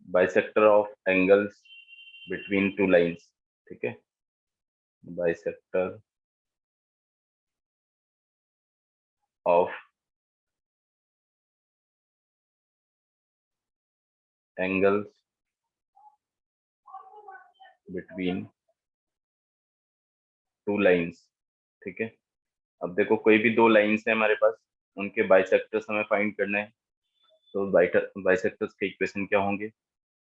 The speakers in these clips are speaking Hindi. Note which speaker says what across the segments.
Speaker 1: Bisector of angles between two lines, ठीक है, bisector of angles between two lines, ठीक है। अब देखो कोई भी दो लाइंस है हमारे पास, उनके बाइसेक्टर्स हमें फाइंड करने हैं। तो बाइसेक्टर्स के इक्वेशन क्या होंगे?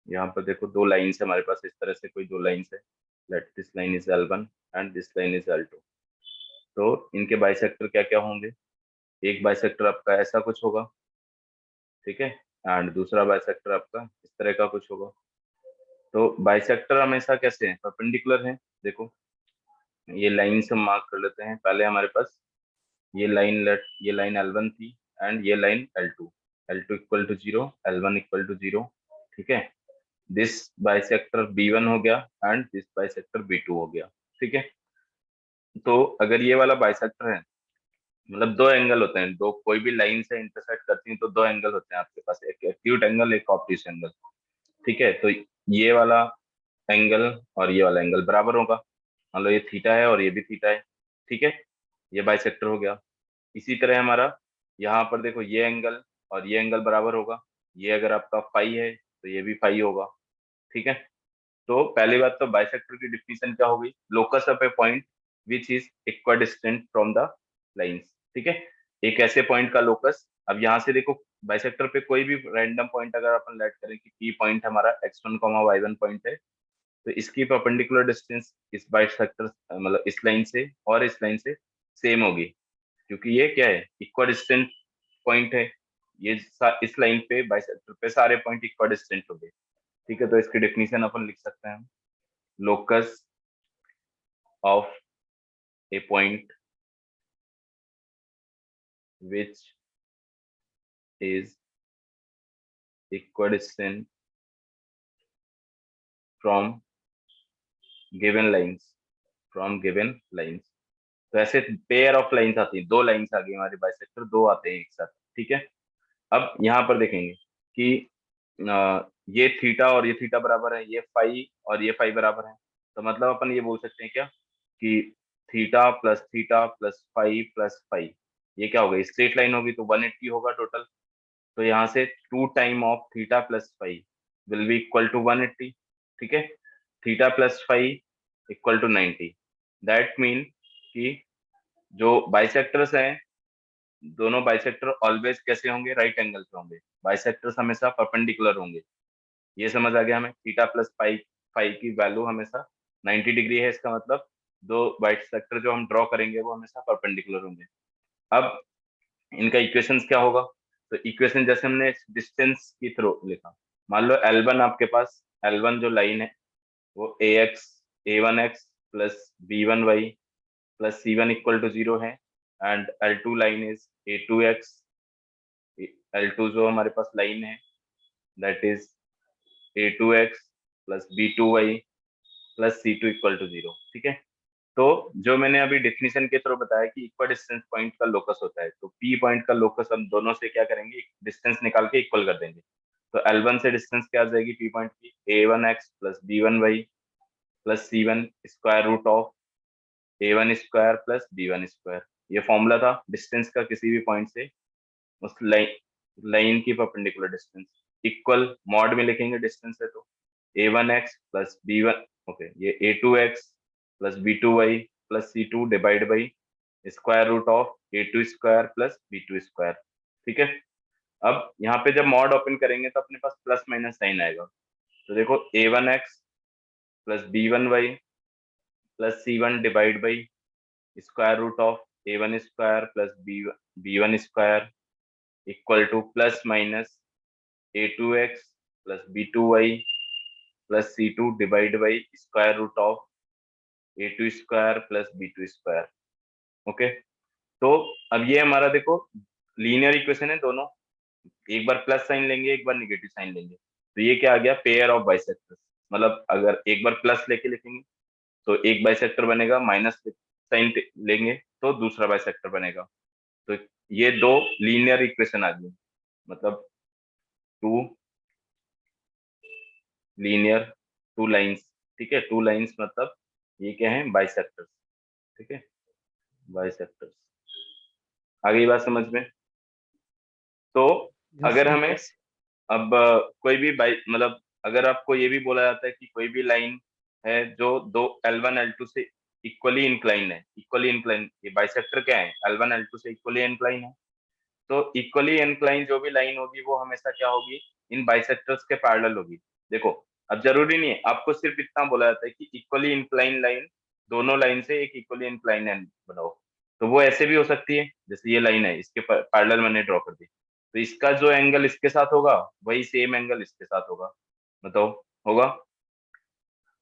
Speaker 1: यहाँ पर देखो दो लाइंस है हमारे पास, इस तरह से कोई दो लाइंस है, let this line is L1 and this line is L2। तो इनके बाइसेक्टर क्या क्या होंगे? एक बाइसेक्टर आपका ऐसा कुछ होगा, ठीक है, एंड दूसरा बाइसेक्टर आपका इस तरह का कुछ होगा। तो बाइसेक्टर हमेशा कैसे हैं? परपेंडिकुलर हैं। देखो ये लाइन से मार्क कर लेते हैं। पहले हमारे पास ये लाइन L1 थी एंड ये line L2, L2 equal to 0, L1 equal to 0, ठीक है। दिस बाइसेक्टर B1 हो गया एंड दिस बाइसेक्टर B2 हो गया, ठीक है। तो अगर ये वाला बाइसेक्टर है, मतलब दो एंगल होते हैं, दो कोई भी लाइन से इंटरसेक्ट करती हैं तो दो एंगल होते हैं आपके पास, एक एक्यूट एंगल, एक ऑब्ट्यूस एंगल, ठीक है। तो ये वाला एंगल और ये वाला एंगल बराबर होगा, मान लो ये थीटा है और ये भी थीटा है, ठीक है। ये बाइसेक्टर हो गया। इसी तरह हमारा यहाँ पर देखो ये एंगल और ये एंगल बराबर होगा। ये अगर आपका फाई है तो ये भी फाई होगा, ठीक है। तो पहली बात तो बाइसेक्टर की डिफिनीशन क्या होगी? Locus of a point which is equidistant from the lines, ठीक है। एक ऐसे पॉइंट का लोकस, अब यहाँ से देखो बाइसेक्टर पे कोई भी रैंडम पॉइंट अगर अपन लेट करें कि पी पॉइंट हमारा x1 y1 पॉइंट है, तो इसकी परपेंडिकुलर डिस्टेंस इस बाइसेक्टर मतलब इस लाइन से और इस लाइन से सेम होगी, क्योंकि ये क्या है? इक्वाडिस्टेंट पॉइंट है। इस लाइन पे बाइसेक्टर पे सारे पॉइंट इक्वाडिस्टेंट हो गए, ठीक है। तो इसकी डेफिनेशन अपन लिख सकते हैं, locus of a point which is equidistant from given lines, from given lines. तो ऐसे पेयर ऑफ लाइंस आती है, दो लाइंस आ गई हमारे बाइसेक्टर, दो आते हैं एक साथ, ठीक है। अब यहाँ पर देखेंगे कि ये थीटा और ये थीटा बराबर है, ये फाई और ये फाई बराबर है। तो मतलब अपन ये बोल सकते हैं क्या कि theta plus phi plus phi, ये क्या होगा? स्ट्रेट लाइन होगी तो 180 होगा टोटल। तो यहाँ से two time of theta plus phi will be equal to 180, ठीक है। Theta plus phi equal to 90। That mean कि जो बाइसेक्टर्स हैं, दोनों बाइसेक्टर ऑलवेज कैसे होंगे? राइट एंगल पे होंगे। बाइसेक्टर्स हमेशा परपेंडिकुलर होंगे। ये समझ आ गया हमें? थीटा प्लस फाई फाई की वैल्यू हमेशा 90 डिग्री है, इसका मतलब दो बाइसेक्टर जो हम ड्रॉ करेंगे वो हमेशा परपेंडिकुलर होंगे। अब इनका इक्वेशंस क्या होगा? तो इक्वेशन जैसे हमने डिस्टेंस की थ्रू लिखा, मान लो L1 आपके पास, L1 जो लाइन है वो a1x plus b1y plus c1 equal to 0 है, and L2 line is a2x, L2 जो हमारे पास लाइन है that is a2x plus b2y plus c2 equal to 0, ठीक है। तो जो मैंने अभी डेफिनेशन के थ्रू बताया कि इक्वल डिस्टेंस पॉइंट का लोकस होता है, तो पी पॉइंट का लोकस हम दोनों से क्या करेंगे? डिस्टेंस निकाल के इक्वल कर देंगे। तो L1 से डिस्टेंस क्या आ जाएगी पी पॉइंट की? a1x plus b1y plus c1 square root of a1 square plus b1 square. ये फॉर्मूला था डिस्टेंस का किसी भी पॉइंट से उस लाइन की परपेंडिकुलर डिस्टेंस। इक्वल मॉड में लिखेंगे डिस्टेंस है तो a1x प्लस b1, ओके, ये a2x plus b2y plus c2 divide by square root of a2 square plus b2 square, ठीक है। अब यहाँ पे जब मॉड ओपन करेंगे तो अपने पास प्लस माइनस साइन आएगा। तो देखो a1x plus b1y plus c1 divide by square root of a1 square plus b1 square equal to plus minus a2x plus b2y plus c2 divide by square root of a2 square plus b2 square, okay. तो अब ये हमारा देखो लीनियर इक्वेशन है दोनों, एक बार प्लस साइन लेंगे एक बार निगेटिव साइन लेंगे, तो ये क्या आ गया? Pair of bisectors. मतलब अगर एक बार प्लस लेके लिखेंगे तो एक बाइसेक्टर बनेगा, माइनस साइन लेंगे तो दूसरा बाइसेक्टर बनेगा। तो ये दो लीनियर इक्वेशन आ गई, मतलब टू लीनियर टू लाइंस, ठीक है, टू लाइंस मतलब ये क्या है, बाइसेक्टर्स, ठीक है, बाइसेक्टर्स। आगे ये बात समझ में? तो
Speaker 2: यस
Speaker 1: अगर
Speaker 2: सर
Speaker 1: हमें
Speaker 2: यस।
Speaker 1: अब कोई भी बाई मतलब अगर आपको ये भी बोला जाता है कि कोई भी लाइन है जो दो L1 L2 से इक्वली इंक्लाइन है, इक्वली इंक्लाइन, ये बाइसेक्टर क्या है, L1 L2 से इक्वली इंक्लाइन है। तो इक्वली इंक्लाइन जो भी लाइन होगी वो हमेशा क्या होगी, इन बाइसेक्टर्स के पैरेलल होगी। देखो, अब जरूरी नहीं है, आपको सिर्फ इतना बोला जाता है कि इक्वली इंक्लाइन लाइन, दोनों लाइन से एक इक्वली इंक्लाइन लाइन बनाओ। तो वो ऐसे भी हो सकती है, जैसे ये लाइन है, इसके पैरेलल मैंने ड्रॉ कर दी, तो इसका जो एंगल इसके साथ होगा वही सेम एंगल इसके साथ होगा। बताओ, होगा?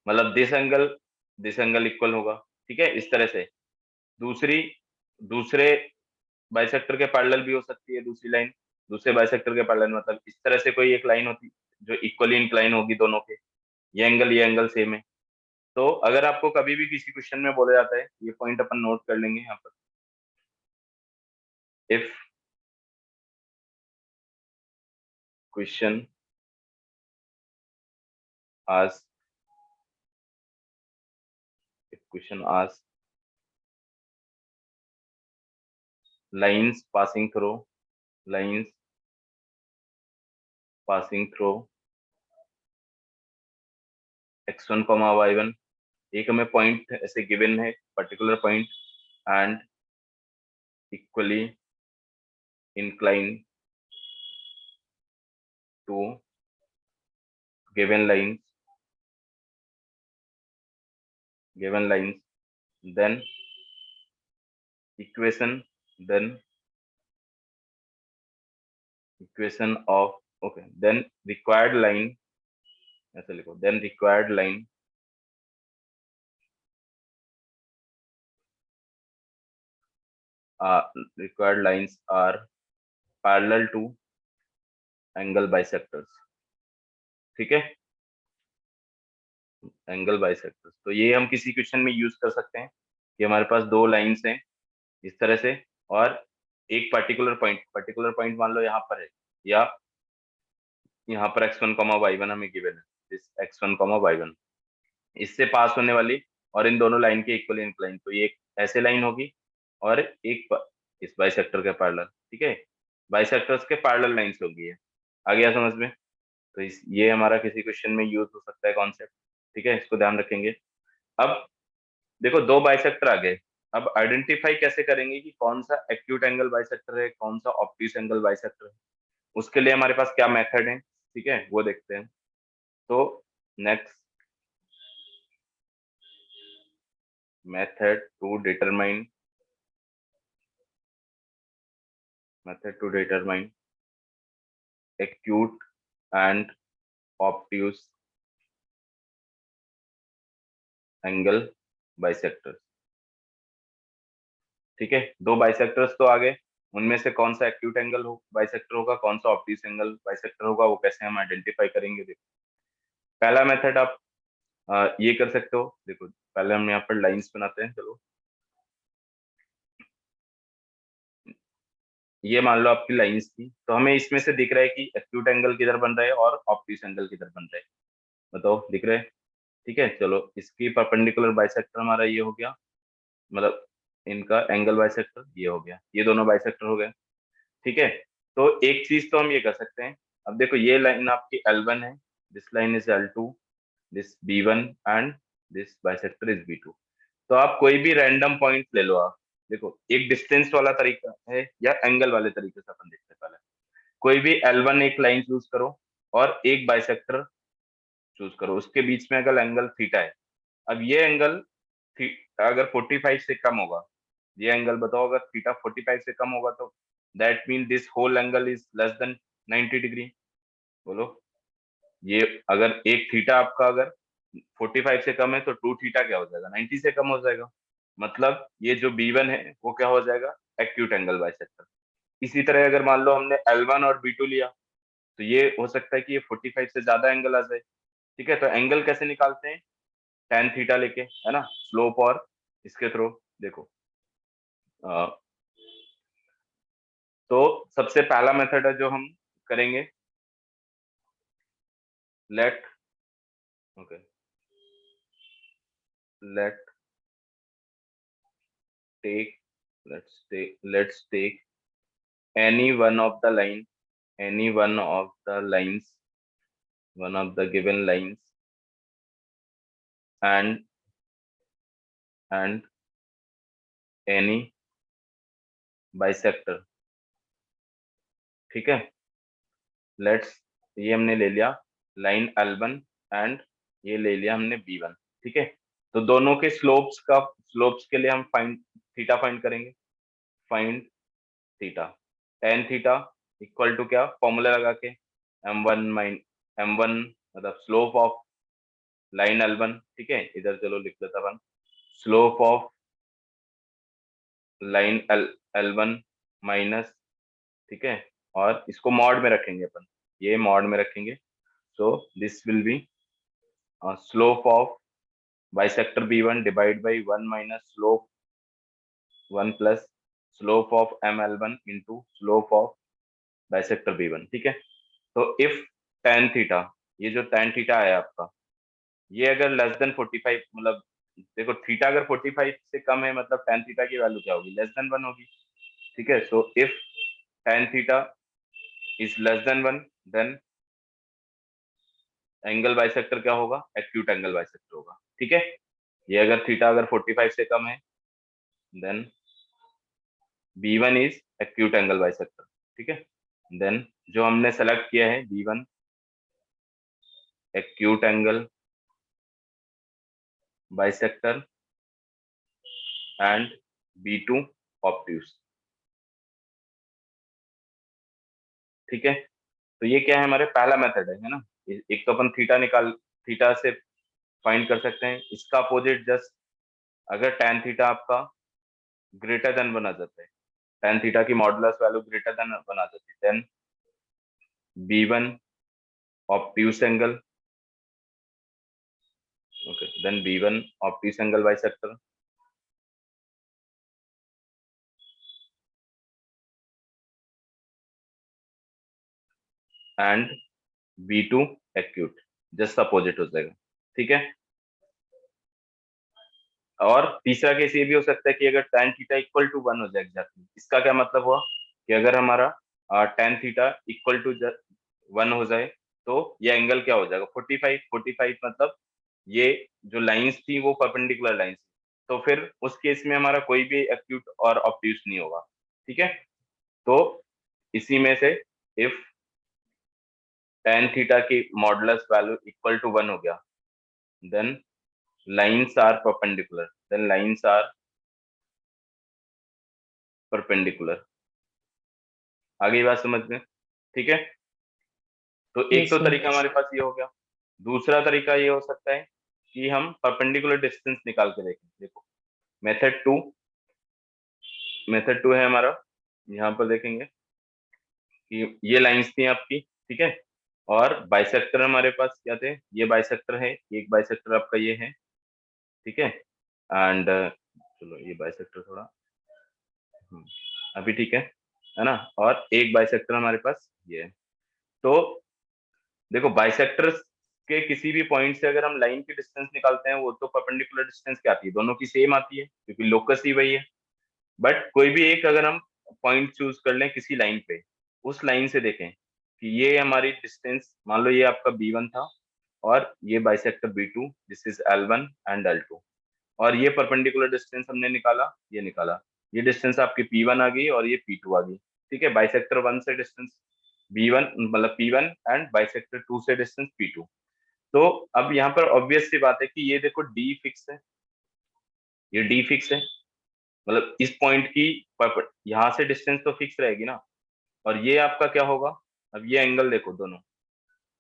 Speaker 1: मतलब दिस एंगल इक्वल होगा, ठीक है, इस तरह से। दूसरी दूसरे बाइसेक्टर के पैरेलल भी हो सकती है दूसरी लाइन, दूसरे बाइसेक्टर के पैरेलल, मतलब इस तरह से कोई एक लाइन होती जो इक्वली इंक्लाइन होगी दोनों के, ये एंगल सेम है। तो अगर आपको कभी भी किसी क्वेश्चन में बोला जाता है, ये पॉइंट अपन नोट कर लेंगे यहाँ पर, इफ क्वेश्चन आज इफ क्वेश्चन आज lines passing through lines passing through x1 comma y1, एक हमें पॉइंट ऐसे गिवन है, particular point, and equally inclined to given lines, then equation then equation of, okay, then required line, ऐसे लिखो, then uh, required lines are parallel to angle bisectors, ठीक है, एंगल बाइसेक्टर्स। तो ये हम किसी क्वेश्चन में यूज कर सकते हैं कि हमारे पास दो लाइंस हैं इस तरह से, और एक पर्टिकुलर पॉइंट मान लो यहाँ पर है, या यहाँ पर x1, y1 हमें गिवन है, दिस x1, y1, इससे पास होने वाली और इन दोनों लाइन के इक्वल इंक्लाइन, तो ये एक ऐसे लाइन होगी और इस बाइसेक्टर के पैरेलल, ठीक है, बाइसेक्टर्स के पैरेलल लाइंस होगी ये। आ गया समझ में? तो ये हमारा किसी क्वेश्चन में यूज हो सकता है कॉन्सेप्ट, ठीक है, इसको ध्यान रखेंगे। अब देखो, दो बाइसेक्टर आ गए, अब आइडेंटिफाई कैसे करेंगे कि कौन सा एक्यूट एंगल बाइसेक्टर है, कौन सा ऑब्ट्यूस एंगल बाइसेक्टर है? उसके लिए हमारे पास क्या मेथड है, ठीक है, वो देखते हैं। तो next method to determine acute and obtuse angle bisectors, ठीक है, दो बाइसेक्टर्स तो आ गए, उनमें से कौन सा एक्यूट एंगल हो बाइसेक्टर होगा, कौन सा ऑब्ट्यूस एंगल बाइसेक्टर होगा, वो कैसे हम आइडेंटिफाई करेंगे? देखो, पहला मेथड आप ये कर सकते हो। देखो, पहले हम यहाँ पर लाइंस बनाते हैं, चलो, ये मान लो आपकी लाइंस थी, तो हमें इसमें से दिख रहा है कि एक्यूट एंगल किधर बन रहा है और ऑब्ट्यूस एंगल किधर बन रहा है, बताओ, दिख रहा है? ठीक है, चलो, इसकी परपेंडिकुलर बाइसेक्टर हमारा ये हो गया, मतलब इनका एंगल बाइसेक्टर ये हो गया, ये दोनों बाइसेक्टर हो गए, ठीक है। तो एक चीज तो हम ये कर सकते हैं, अब देखो, ये लाइन आपकी L1 है, this line is L2, this B1, and this bisector is B2। तो आप कोई भी रैंडम पॉइंट ले लो आप, देखो, एक डिस्टेंस वाला तरीका है या एंगल वाले तरीके से अपन देखते हैं। पहले कोई भी L1 एक लाइन चूज करो और एक बाइसेक्टर चूज करो, उसके बीच में अगर एंगल थीटा है, अब ये एंगल अगर 45 से कम होगा, ये एंगल बताओ, अगर थीटा 45 से कम होगा तो that mean this whole angle is less than 90 degree. बोलो, ये अगर एक थीटा आपका अगर 45 से कम है तो टू थीटा क्या हो जाएगा, 90 से कम हो जाएगा, मतलब ये जो B1 है वो क्या हो जाएगा, एक्यूट एंगल बाइसेक्टर। इसी तरह अगर मान लो हमने L1 और B2 लिया, तो ये हो सकता है कि ये 45 से ज्यादा एंगल आ जाए, ठीक है। तो एंगल कैसे निकालते हैं, टेन थीटा लेके, है ना, स्लोप और इसके थ्रू। देखो, अ, तो सबसे पहला मेथड है जो हम करेंगे, let okay, let take let's take any one of the line, any one of the lines, one of the given lines, and and any bisector. ठीक है, लेट्स, ये हमने ले लिया लाइन L1 एंड ये ले लिया हमने B1। ठीक है, तो दोनों के स्लोप्स के लिए हम थीटा फाइंड करेंगे। Find theta, tan theta equal to क्या, फॉर्मूला लगा के M1 मतलब स्लोप ऑफ लाइन L1। ठीक है, इधर चलो लिख लेता अपन, slope of line L1 minus, ठीक है, और इसको मॉड में रखेंगे अपन, ये मॉड में रखेंगे। सो this will B slope of bisector B1 divide by 1 minus slope 1 plus slope of ML1 into slope of bisector B1। ठीक है, तो इफ tan थीटा, ये जो tan थीटा है आपका, ये अगर लेस देन 45, मतलब देखो थीटा अगर 45 से कम है मतलब tan थीटा की वैल्यू क्या होगी, लेस देन 1 होगी। ठीक है, so if tan theta is less than 1 then angle bisector क्या होगा, एक्यूट एंगल बाइसेक्टर होगा। ठीक है, ये अगर थीटा अगर 45 से कम है then B1 is acute angle bisector. ठीक है, देन जो हमने सेलेक्ट किया है B1 acute angle bisector and B2 obtuse. ठीक है, तो ये क्या है, हमारे पहला मेथड है ना। एक तो अपन थीटा से फाइंड कर सकते हैं, इसका अपोजिट जस्ट अगर tan थीटा आपका ग्रेटर देन 1 आ जाता है, tan थीटा की मॉडुलस वैल्यू ग्रेटर देन 1 आ जाती है, then B1 obtuse angle, okay, then B1 obtuse angle bisector and B2 acute, just opposite हो जाएगा। ठीक है, और तीसरा केस ये भी हो सकता है कि अगर tan थीटा इक्वल टू 1 हो जाए एग्जैक्टली, इसका क्या मतलब हुआ कि अगर हमारा tan थीटा इक्वल टू 1 हो जाए तो ये एंगल क्या हो जाएगा, 45 मतलब ये जो लाइंस थी वो परपेंडिकुलर लाइंस थी, तो फिर उस केस में हमारा कोई भी एक्यूट और ऑब्ट्यूस नहीं होगा। ठीक है, तो इसी में से इफ tan थीटा की मॉडुलस वैल्यू इक्वल टू 1 हो गया then lines are perpendicular, then lines are perpendicular. आगे बात समझ में? ठीक है, तो एक
Speaker 2: यस
Speaker 1: तो
Speaker 2: सर।
Speaker 1: तरीका हमारे पास ये हो गया। दूसरा तरीका ये हो सकता है कि हम परपेंडिकुलर डिस्टेंस निकाल के देखें। देखो मेथड टू, है हमारा, यहाँ पर देखेंगे कि ये लाइंस थी आपकी। ठीक है, और बाइसेक्टर हमारे पास क्या थे, ये बाइसेक्टर है, एक बाइसेक्टर आपका ये है। ठीक है, एंड चलो ये बाइसेक्टर थोड़ा अभी ठीक है ना, और एक बाइसेक्टर हमारे पास ये है। तो देखो बाइसेक्टर्स के किसी भी पॉइंट से अगर हम लाइन की डिस्टेंस निकालते हैं वो तो परपेंडिकुलर डिस्टेंस क्या आती है, दोनों की सेम आती है क्योंकि लोकस ही वही है। बट कोई भी एक अगर हम पॉइंट चूज कर लें किसी लाइन पे, उस लाइन से देखें कि ये हमारी डिस्टेंस, मान लो ये आपका B1 था और ये bisector B2, this is L1 and L2, और ये परपेंडिकुलर डिस्टेंस हमने निकाला, ये निकाला, ये डिस्टेंस आपकी P1 आ गई और ये P2 आ गई। ठीक है, बाइसेक्टर 1 से डिस्टेंस B1 मतलब P1 एंड बाइसेक्टर 2 से डिस्टेंस P2। तो अब यहाँ पर ऑब्वियस सी बात है कि ये देखो D फिक्स है, ये D फिक्स है, मतलब इस पॉइंट की यहाँ से डिस्टेंस तो फिक्स रहेगी ना। और ये आपका क्या होगा, अब ये एंगल देखो दोनों,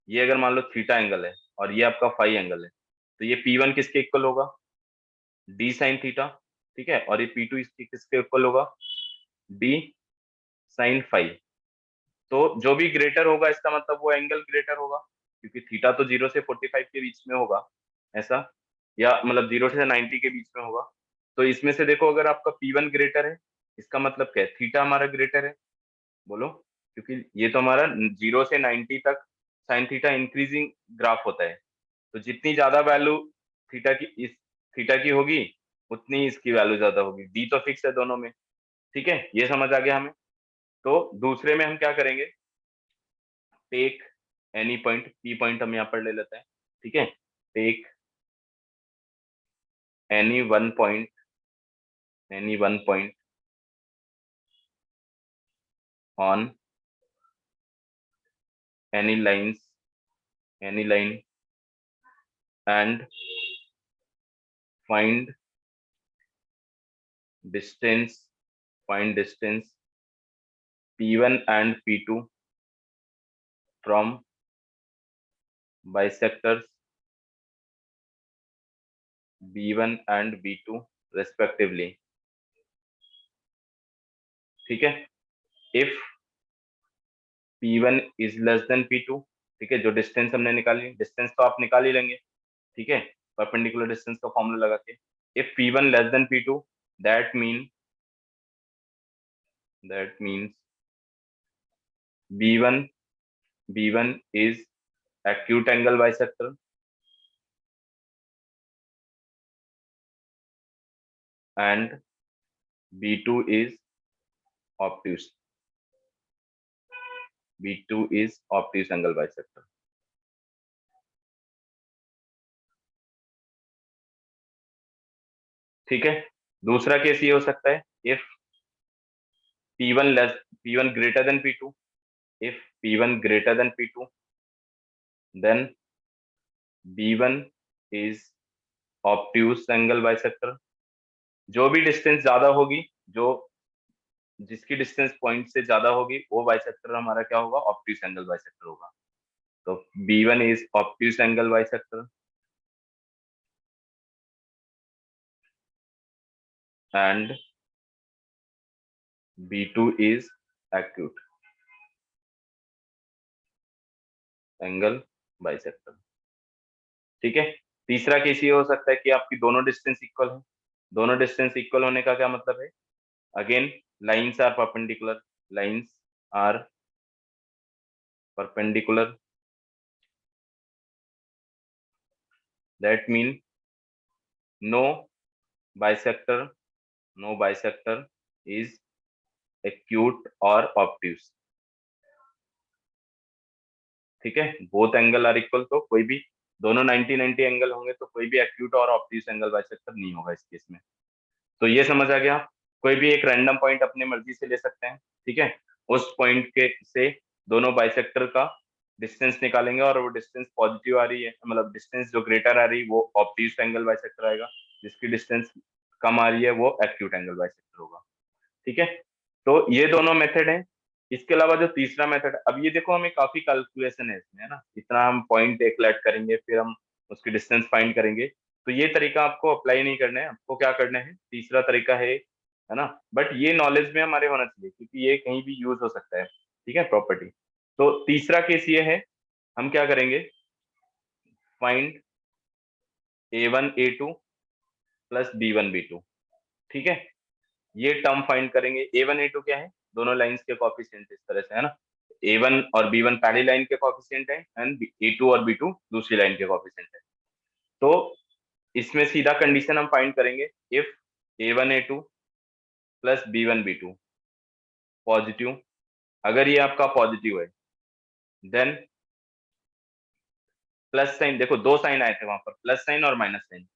Speaker 1: ये अगर मान लो थीटा एंगल है और ये आपका फाई एंगल है, तो ये P1 किसके इक्वल होगा, D साइन थीटा। ठीक है, और ये P2 इसके किसके इक्वल होगा, D साइन फाई। तो जो भी ग्रेटर होगा इसका मतलब वो एंगल ग्रेटर होगा, क्योंकि थीटा तो 0 से 45 के बीच में होगा, ऐसा, या मतलब 0 से 90 के बीच में होगा। तो इसमें से देखो अगर आपका P1 ग्रेटर है, इसका मतलब क्या है, थीटा हमारा ग्रेटर है, बोलो, क्योंकि ये तो हमारा 0 से 90 तक साइन थीटा इंक्रीजिंग ग्राफ होता है। तो जितनी ज्यादा वैल्यू थीटा की इस थीटा की होगी, उतनी ही इसकी वैल्यू ज्यादा होगी। डी तो फिक्स है दोनों में, ठीक है, ये समझ आ गया हमें। तो दूसरे में हम क्या करेंगे, take any point, P point हम यहाँ पर ले लेते हैं, ठीक है। Take any one point, any one point on any lines, any line, and find distance, find distance P1 and P2 from bisectors B1 and B2 respectively, ठीक है। If P1 is less than P2, ठीक है, जो डिस्टेंस हमने निकाली, डिस्टेंस तो आप निकाल ही लेंगे, ठीक है, परपेंडिकुलर डिस्टेंस का फॉर्मूला लगा के। If P1 less than P2, that mean that means B1 B1 is acute angle bisector and B2 is obtuse, B2 is obtuse angle bisector, ठीक है। दूसरा केस ये हो सकता है, if P1 less, P1 greater than P2, if P1 greater than P2, then B1 is obtuse angle bisector। जो भी डिस्टेंस ज्यादा होगी, जो जिसकी डिस्टेंस पॉइंट से ज्यादा होगी, वो बाइसेक्टर हमारा क्या होगा, ऑब्ट्यूज एंगल बाइसेक्टर होगा। तो B1 is obtuse angle bisector and B2 is acute angle bisector, ठीक है। तीसरा केस ये हो सकता है कि आपकी दोनों डिस्टेंस इक्वल है। दोनों डिस्टेंस इक्वल होने का क्या मतलब है, again lines are perpendicular, lines are perpendicular, that mean no bisector, no bisector is acute or obtuse, ठीक है। बोथ एंगल आर इक्वल, तो कोई भी, दोनों 90-90 एंगल होंगे तो कोई भी एक्यूट और ऑब्ट्यूज एंगल बाइसेक्टर नहीं होगा इस केस में। तो ये समझ आ गया। कोई भी एक रैंडम पॉइंट अपनी मर्जी से ले सकते हैं, ठीक है। उस पॉइंट के से दोनों बाइसेक्टर का डिस्टेंस निकालेंगे, और वो डिस्टेंस पॉजिटिव आ रही है, मतलब डिस्टेंस जो ग्रेटर आ रही है वो ऑब्ट्यूज एंगल बाइसेक्टर आएगा, जिसकी डिस्टेंस कम आ रही है वो एक्यूट एंगल बाइसेक्टर होगा, ठीक है। तो ये दोनों मेथड हैं। इसके अलावा जो तीसरा मेथड, अब ये देखो हमें काफी कैलकुलेशन है इसमें, है ना, इतना हम पॉइंट एक लेट करेंगे, फिर हम उसकी डिस्टेंस फाइंड करेंगे, तो ये तरीका आपको अप्लाई नहीं करना है। आपको क्या करना है, तीसरा तरीका है ना, बट ये नॉलेज में हमारे होना चाहिए, क्योंकि ये कहीं भी यूज हो सकता है, ठीक है, प्रॉपर्टी। तो तीसरा केस ये है, हम क्या करेंगे, find A1 A2 plus B1 B2, ठीक है। ये टर्म फाइंड करेंगे। A1 A2 क्या है, दोनों लाइंस के कोएफिशिएंट इस तरह से, है ना। A1 और B1 पहली लाइन के कोएफिशिएंट है, एंड A2 और B2 दूसरी लाइन के कोएफिशिएंट है। तो इसमें सीधा कंडीशन हम फाइंड करेंगे, if A1 A2 plus B1 B2 positive, अगर ये आपका पॉजिटिव है, देन प्लस साइन, देखो दो साइन आए थे वहां पर, प्लस साइन और minus sign,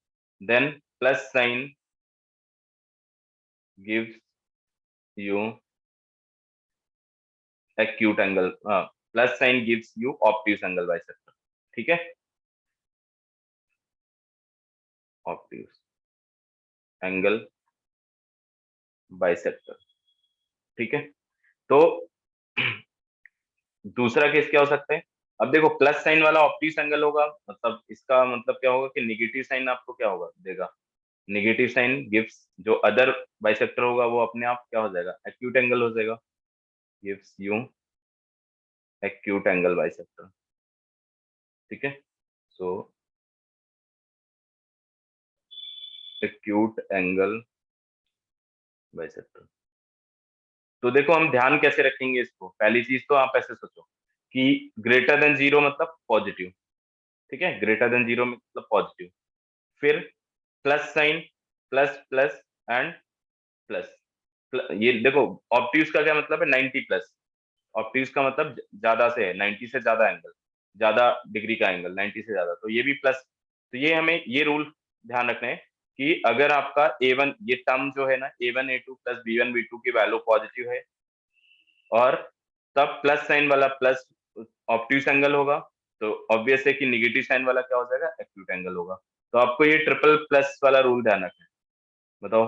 Speaker 1: then plus sign gives you acute angle, plus sign gives you obtuse angle bisector, ठीक है, ऑब्ट्यूज एंगल बाइसेक्टर, ठीक है। तो दूसरा केस क्या हो सकता है, अब देखो प्लस साइन वाला ऑब्ट्यूज एंगल होगा, मतलब इसका मतलब क्या होगा कि निगेटिव साइन आपको क्या होगा देगा, निगेटिव साइन गिव्स जो अदर बाइसेक्टर होगा वो अपने आप क्या हो जाएगा, एक्यूट एंगल हो जाएगा, gives you acute angle bisector, ठीक है। सो एक्यूट एंगल बाइसेक्टर। तो देखो हम ध्यान कैसे रखेंगे इसको, पहली चीज तो आप ऐसे सोचो कि ग्रेटर देन जीरो मतलब पॉजिटिव, ठीक है, ग्रेटर देन 0 मतलब पॉजिटिव। फिर plus sign, plus plus and plus. ये देखो ऑब्ट्यूज का क्या मतलब है, 90 प्लस। ऑब्ट्यूज का मतलब ज्यादा से है, 90 से ज्यादा एंगल, ज्यादा डिग्री का एंगल, 90 से ज्यादा, तो ये भी प्लस। तो ये हमें ये रूल ध्यान रखना है कि अगर आपका A1 ये टर्म जो है ना, A1 A2 plus B1 B2 की वैल्यू पॉजिटिव है और तब प्लस साइन वाला प्लस ऑब्ट्यूज एंगल होगा, तो ऑब्वियस है कि निगेटिव साइन वाला क्या हो जाएगा, एक्यूट एंगल होगा। तो आपको ये ट्रिपल प्लस वाला रूल ध्यान रखना है। बताओ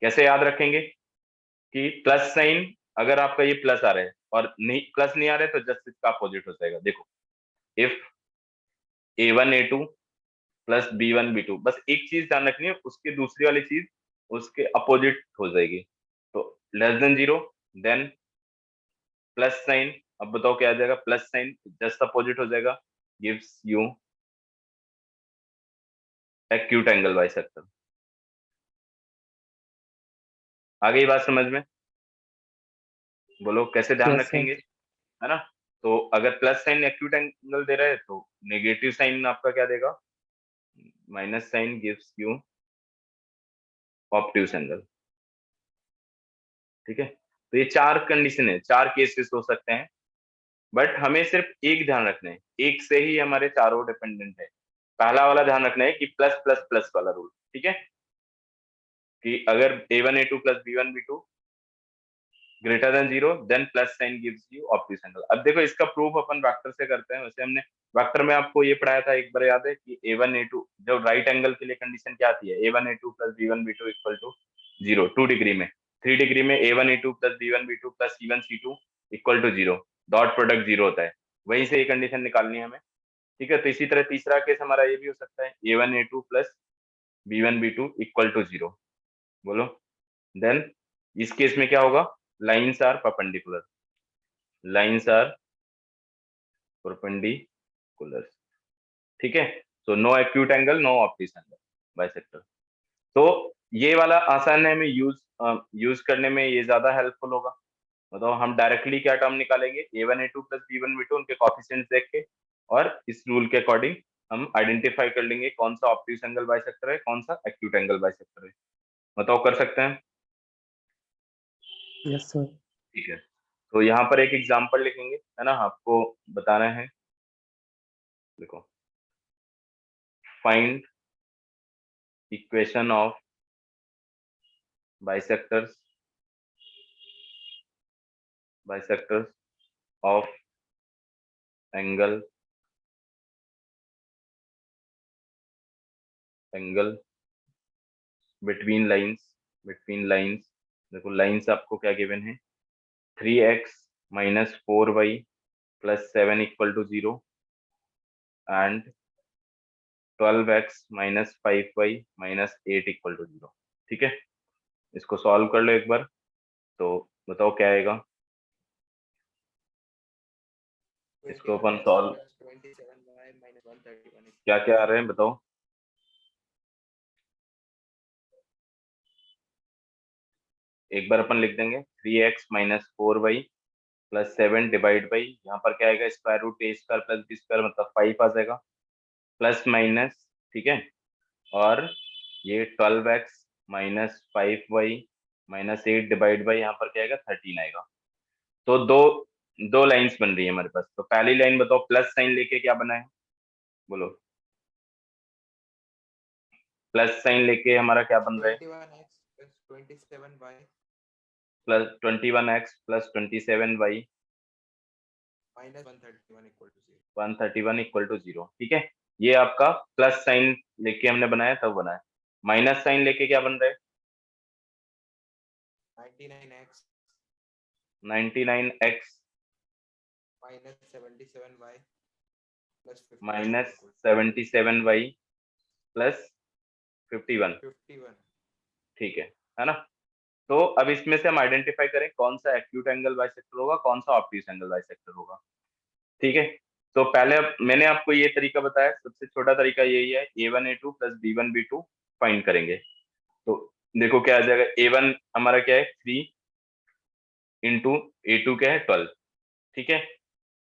Speaker 1: कैसे याद रखेंगे कि प्लस साइन अगर आपका ये प्लस आ रहा है और नहीं प्लस नहीं आ रहा है तो जस्ट इसका अपोजिट हो जाएगा। देखो if A1 A2 plus B1 B2, बस एक चीज ध्यान रखनी है, उसकी दूसरी वाली चीज उसके अपोजिट हो जाएगी। तो less than 0, then plus sign. अब बताओ क्या आ जाएगा, प्लस साइन जस्ट अपोजिट हो जाएगा, gives you acute angle bisector. आ गई बात समझ में? बोलो कैसे ध्यान
Speaker 2: यस सर।
Speaker 1: रखेंगे, है ना? तो अगर प्लस साइन एक्यूट एंगल दे रहा है तो नेगेटिव साइन आपका क्या देगा, minus sign gives you obtuse angle. ठीक है, तो ये चार कंडीशन है, चार केसेस हो सकते हैं, बट हमें सिर्फ एक ध्यान रखना है, एक से ही हमारे चारों डिपेंडेंट है। पहला वाला ध्यान रखना है कि प्लस प्लस प्लस वाला रूल, ठीक है, कि अगर A1 A2 plus B1 B2 greater than 0 then plus sign gives you obtuse angle. अब देखो इसका प्रूफ अपन वेक्टर से करते हैं। वैसे हमने वेक्टर में आपको ये पढ़ाया था एक बार, याद है कि A1 A2 जब राइट एंगल के लिए कंडीशन क्या आती है, A1 A2 plus B1 B2 equal to 0 2 degree में, 3 डिग्री में A1 A2 plus B1 B2 plus C1 C2 equal to 0, dot product 0 होता है। वहीं से ये कंडीशन निकालनी है हमें। ठीक है, तो इसी तरह तीसरा केस हमारा ये भी हो सकता है, A1 A2 plus B1 B2 equal to 0। बोलो देन इस केस में क्या होगा, lines are perpendicular, lines are perpendicular. ठीक है, so no acute angle, no obtuse angle bisector. तो ये वाला आसान है, हमें यूज करने में ये ज्यादा हेल्पफुल होगा। मतलब हम डायरेक्टली क्या टर्म निकालेंगे, A1 A2 plus B1 B2 उनके कॉफिशिएंट्स देख के, और इस रूल के अकॉर्डिंग हम आइडेंटिफाई कर लेंगे कौन सा ऑब्ट्यूज एंगल बाइसेक्टर है, कौन सा एक्यूट एंगल बाइसेक्टर है। बताओ कर सकते हैं?
Speaker 2: Yes sir.
Speaker 1: ठीक है, तो यहाँ पर एक एग्जांपल लिखेंगे, है ना, आपको बताना है। देखो find equation of bisectors, bisectors of angle, angle between lines, between lines. देखो लाइंस आपको क्या गिवन है, 3x minus 4y plus 7 equal to 0 and 12x minus 5y minus 8 equal to 0। ठीक है, इसको सॉल्व कर लो एक बार, तो बताओ क्या आएगा। इसको अपन
Speaker 3: 21x
Speaker 1: solve,
Speaker 3: plus 27y minus 131
Speaker 1: क्या क्या आ रहे हैं बताओ। एक बार अपन लिख देंगे 3x minus 4y plus 7 divide by, यहाँ पर क्या आएगा, स्क्वायर रूट ए स्क्वायर प्लस बी स्क्वायर मतलब 5 आ जाएगा, प्लस माइनस। ठीक है, और ये 12x minus 5y minus 8 divide by, यहाँ पर क्या आएगा, 13 आएगा। तो दो दो लाइंस बन रही है हमारे पास। तो पहली लाइन बताओ प्लस साइन लेके क्या बना है, बोलो। प्लस साइन लेके हमारा क्या बन रहा है,
Speaker 3: 21x plus 27y
Speaker 1: plus 21x plus 27y
Speaker 3: minus 131 equal to 0.
Speaker 1: 131 equal to 0। ठीक है, ये आपका प्लस साइन लेके हमने बनाया तब बना है। माइनस साइन लेके क्या बन रहा है,
Speaker 3: 99x
Speaker 1: 99x
Speaker 3: minus 77y plus 51
Speaker 1: minus
Speaker 3: equal
Speaker 1: 77y plus 51।
Speaker 3: to 51.
Speaker 1: ठीक है ना? तो अब इसमें से हम आइडेंटिफाई करें कौन सा एक्यूट एंगल बाइसेक्टर होगा, कौन सा ऑब्ट्यूज एंगल बाइसेक्टर होगा। ठीक है, तो पहले मैंने आपको ये तरीका बताया, सबसे छोटा तरीका यही है, A1 A2 plus B1 B2 find करेंगे। तो देखो क्या आ जाएगा, A1 हमारा क्या है 3 इंटू A2 क्या है 12, ठीक है,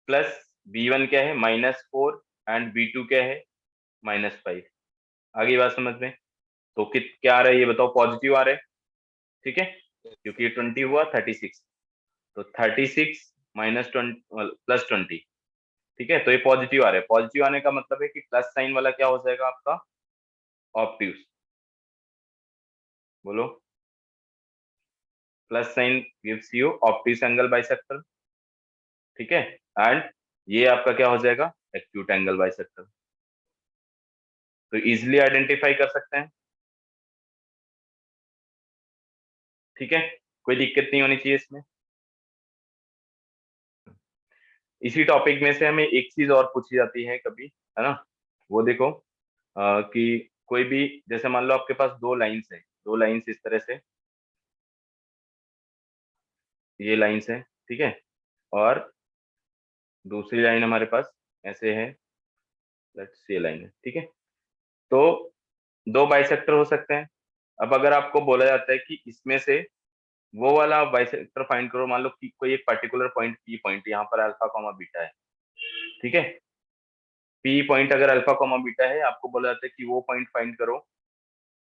Speaker 1: प्लस B1 क्या है -4 एंड B2 क्या है, -5। आगे बात समझ में? तो क्या आ रहा है ये बताओ, पॉजिटिव आ रहा है, ठीक है, क्योंकि ये 20 हुआ 36, तो 36 -20 +20, ठीक है, तो ये पॉजिटिव आ रहा है। पॉजिटिव आने का मतलब है कि प्लस साइन वाला क्या हो जाएगा आपका, ऑब्ट्यूज। बोलो, plus sign gives you obtuse angle bisector, ठीक है, एंड ये आपका क्या हो जाएगा, एक्यूट एंगल बाइसेक्टर। तो इजिली आइडेंटिफाई कर सकते हैं, ठीक है, कोई दिक्कत नहीं होनी चाहिए इसमें। इसी टॉपिक में से हमें एक चीज और पूछी जाती है कभी, है ना, वो देखो कि कोई भी, जैसे मान लो आपके पास दो लाइंस है, दो लाइंस इस तरह से, ये लाइंस है, ठीक है, और दूसरी लाइन हमारे पास ऐसे है, लेट्स ये लाइन है, ठीक है, तो दो बाइसेक्टर हो सकते हैं। अब अगर आपको बोला जाता है कि इसमें से वो वाला बाइसेक्टर फाइंड करो, मान लो कि कोई एक पर्टिकुलर पॉइंट पी पॉइंट, यहाँ पर अल्फा कॉमा बीटा है, ठीक है, पी पॉइंट अगर अल्फा कॉमा बीटा है, आपको बोला जाता है कि वो पॉइंट फाइंड करो,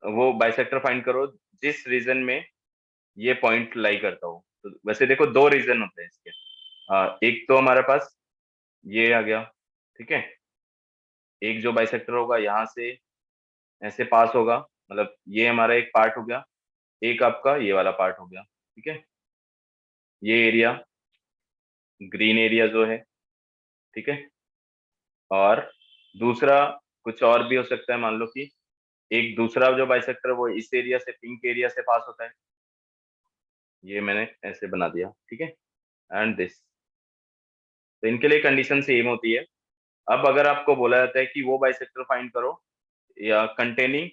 Speaker 1: वो बाइसेक्टर फाइंड करो जिस रीजन में ये पॉइंट लाई करता हो। तो वैसे देखो दो रीजन होते हैं इसके, एक तो हमारे पास ये आ गया, ठीक है, एक जो बाइसेक्टर होगा यहाँ से ऐसे पास होगा, मतलब ये हमारा एक पार्ट हो गया, एक आपका ये वाला पार्ट हो गया, ठीक है, ये एरिया, ग्रीन एरिया जो है, ठीक है, और दूसरा कुछ और भी हो सकता है, मान लो कि एक दूसरा जो बाइसेक्टर वो इस एरिया से, पिंक एरिया से पास होता है, ये मैंने ऐसे बना दिया, ठीक है, एंड दिस, तो इनके लिए कंडीशन सेम होती है। अब अगर आपको बोला जाता है कि वो बाइसेक्टर फाइंड करो या containing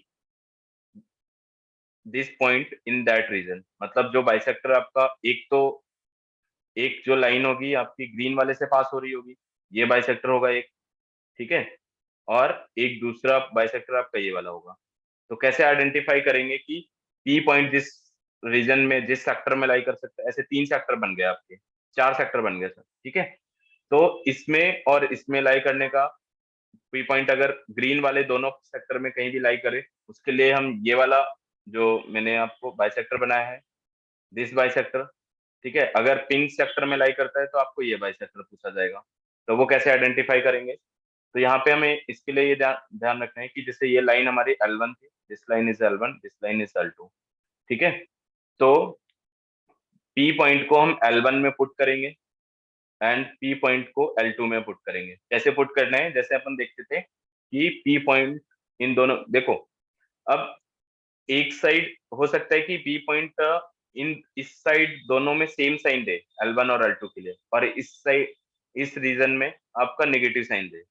Speaker 1: this point in that region, मतलब जो बाइसेक्टर आपका, एक तो एक जो लाइन होगी आपकी ग्रीन वाले से पास हो रही होगी, ये बाइसेक्टर होगा एक, ठीक है, और एक दूसरा बाइसेक्टर आपका ये वाला होगा। तो कैसे आइडेंटिफाई करेंगे कि पी पॉइंट जिस रीजन में, जिस सेक्टर में लाई कर सकते हैं, ऐसे 3 सेक्टर बन गए आपके, 4 सेक्टर बन गए सर, ठीक है, तो इसमें और इसमें लाई करने का, पी पॉइंट अगर ग्रीन वाले दोनों सेक्टर में कहीं भी लाई करे, उसके लिए हम ये वाला जो मैंने आपको बाइसेक्टर बनाया है, दिस बाइसेक्टर, ठीक है, अगर पिंक सेक्टर में लाई करता है तो आपको ये बाइसेक्टर पूछा जाएगा। तो वो कैसे आइडेंटिफाई करेंगे, तो यहाँ पे हमें इसके लिए ये ध्यान रखना है कि जैसे ये लाइन हमारी L1 थी, this line is L1, this line is L2, ठीक है, तो पी पॉइंट को हम L1 में पुट करेंगे एंड पी पॉइंट को L2 में पुट करेंगे। कैसे पुट करना है, जैसे अपन देखते थे कि पी पॉइंट इन दोनों, देखो अब एक साइड हो सकता है कि पी पॉइंट इन इस साइड दोनों में सेम साइन दे, L1 और L2 के लिए, और इस साइड इस रीजन में आपका नेगेटिव साइन दे।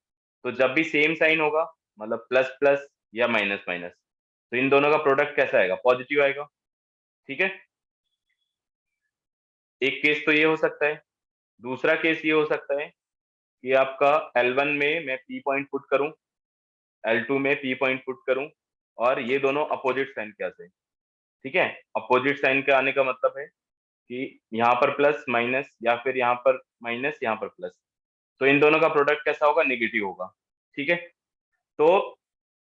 Speaker 1: तो जब भी सेम साइन होगा, मतलब प्लस प्लस या माइनस माइनस, तो इन दोनों का प्रोडक्ट कैसा आएगा, पॉजिटिव आएगा, ठीक है, एक केस तो ये हो सकता है। दूसरा केस ये हो सकता है कि आपका L1 में मैं पी पॉइंट पुट करूं, L2 में पी पॉइंट पुट करूं, और ये दोनों अपोजिट साइन के आते हैं, ठीक है, अपोजिट साइन के आने का मतलब है कि यहाँ पर प्लस माइनस, या फिर यहाँ पर माइनस यहाँ पर प्लस, तो इन दोनों का प्रोडक्ट कैसा होगा, नेगेटिव होगा, ठीक है। तो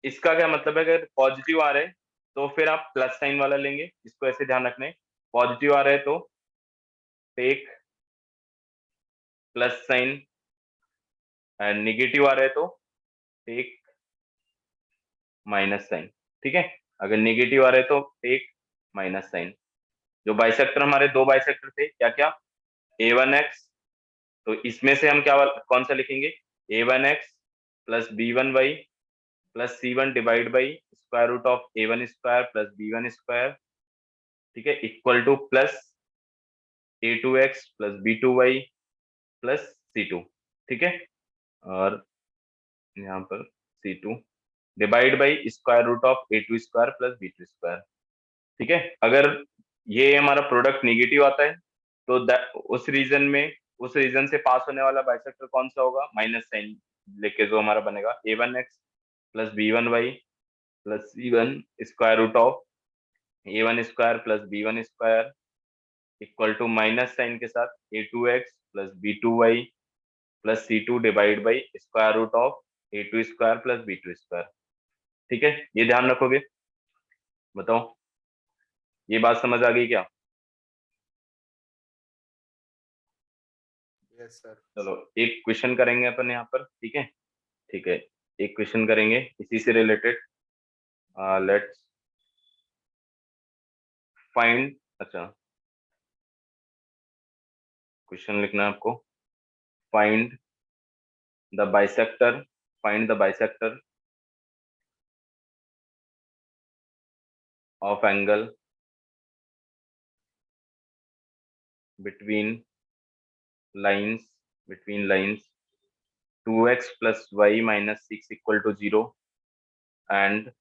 Speaker 1: इसका क्या मतलब है, अगर पॉजिटिव आ रहा है तो फिर आप प्लस साइन वाला लेंगे, इसको ऐसे ध्यान रखना है, पॉजिटिव आ रहा है तो take plus sign, and negative आ रहा है तो टेक माइनस साइन, ठीक है, अगर नेगेटिव आ रहा है तो टेक माइनस साइन। जो बाइसेक्टर, हमारे दो बाइसेक्टर थे, क्या क्या, A1x, तो इसमें से हम क्या कौन सा लिखेंगे, A1x plus B1y plus C1 divide by square root of A1 square plus B1 square, ठीक है, equal to plus A2x plus B2y plus C2, ठीक है, और यहाँ पर C2 divide by square root of A2 square plus B2 square, ठीक है। अगर ये हमारा प्रोडक्ट नेगेटिव आता है तो उस रीजन में, उस रीजन से पास होने वाला बाइसेक्टर कौन सा होगा, माइनस साइन लेके जो हमारा बनेगा, A1x plus B1y plus C1 square root of A1 square plus B1 square equal to minus sign के साथ A2x plus B2y plus C2 divide by square root of a2 square plus b2 square. ठीक है, ये ध्यान रखोगे। बताओ, ये बात समझ आ गई क्या?
Speaker 3: Yes sir.
Speaker 1: चलो एक क्वेश्चन करेंगे अपन यहाँ पर, ठीक है। ठीक है, एक क्वेश्चन करेंगे इसी से रिलेटेड। लेट्स फाइंड, अच्छा क्वेश्चन लिखना है आपको। Find the bisector, find the bisector of angle between lines, between lines 2x plus y minus 6 equal to 0 and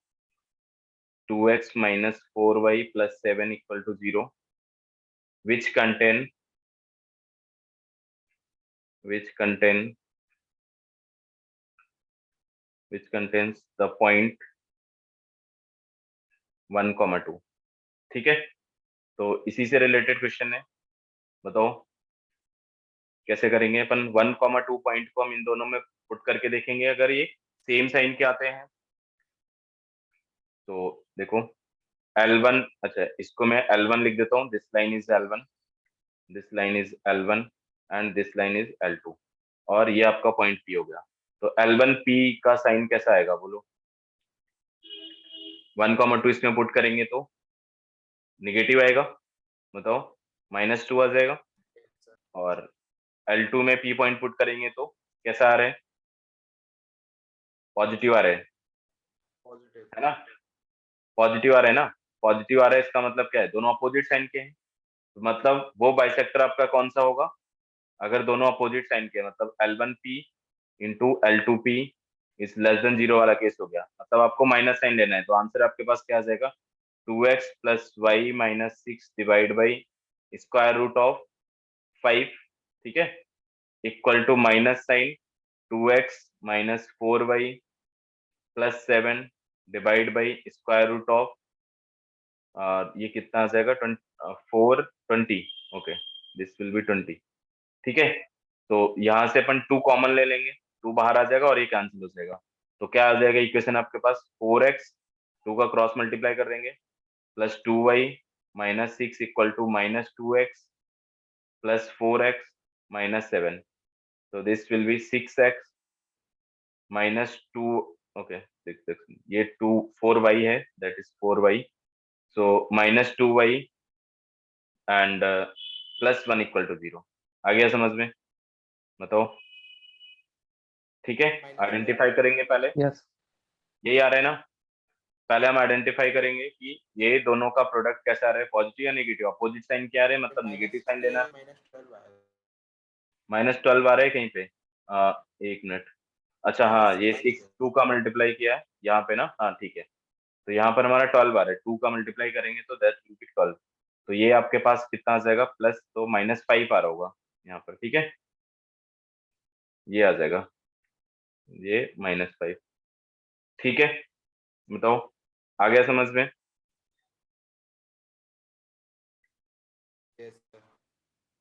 Speaker 1: 2x minus 4y plus 7 equal to 0, which contain, which contain, which contains the point 1 comma 2। ठीक है, तो इसी से रिलेटेड क्वेश्चन है। बताओ कैसे करेंगे अपन। 1 कॉमा 2 पॉइंट को हम इन दोनों में पुट करके देखेंगे, अगर ये सेम साइन के आते हैं तो देखो L1, अच्छा इसको मैं L1 लिख देता हूँ, this line is L1, this line is L1 and this line is L2, और ये आपका पॉइंट P हो गया। तो L1 P का साइन कैसा आएगा बोलो। 1 कॉमा 2 इसमें पुट करेंगे तो निगेटिव आएगा, बताओ -2 आ जाएगा। और L2 में P पॉइंट पुट करेंगे तो कैसा आ रहा है, पॉजिटिव आ रहा
Speaker 3: पॉजिटिव।
Speaker 1: है ना, पॉजिटिव आ रहा है ना। पॉजिटिव आ रहा है इसका मतलब क्या है, दोनों अपोजिट साइन के हैं, तो मतलब वो बाइसेक्टर आपका कौन सा होगा, अगर दोनों अपोजिट साइन के, मतलब L1P into L2P is less than 0 वाला केस हो गया, मतलब आपको माइनस साइन लेना है। तो आंसर आपके पास क्या आ जाएगा, 2x plus Y minus 6 divide by square root of 5, ठीक है, equal to minus sign 2x minus 4y plus 7 divide by square root of, ये कितना आ जाएगा, 420, ओके दिस विल बी 20। ठीक है, तो यहाँ से अपन 2 कॉमन ले लेंगे, 2 बाहर आ जाएगा और ये कैंसिल हो जाएगा। तो क्या आ जाएगा इक्वेशन आपके पास, 4x 2 का क्रॉस मल्टीप्लाई कर देंगे plus 2y minus 6 equal to -2x plus 4x minus 7। तो this will be 6x minus 2, okay 6x, ये 4y है, that is 4y, so -2y and +1 equal to 0। आ गया समझ में, बताओ। ठीक है, आइडेंटिफाई करेंगे पहले,
Speaker 2: यस
Speaker 1: यही आ रहा है ना। पहले हम आइडेंटिफाई करेंगे कि ये दोनों का प्रोडक्ट कैसा आ रहा है, पॉजिटिव या नेगेटिव। अपोजिट साइन क्या आ रहे हैं, मतलब नेगेटिव साइन लेना है। -12 आ रहा है कहीं पे, एक मिनट, अच्छा हाँ ये 6 2 का मल्टीप्लाई किया है यहाँ पे ना, हाँ ठीक है। तो यहाँ पर हमारा 12 आ रहा है, 2 का मल्टीप्लाई करेंगे तो दैट विल बी 12। तो ये आपके पास कितना आ जाएगा, प्लस तो -5 आ रहा होगा यहाँ पर, ठीक है, ये आ जाएगा, ये -5। ठीक है, बताओ आ गया समझ में।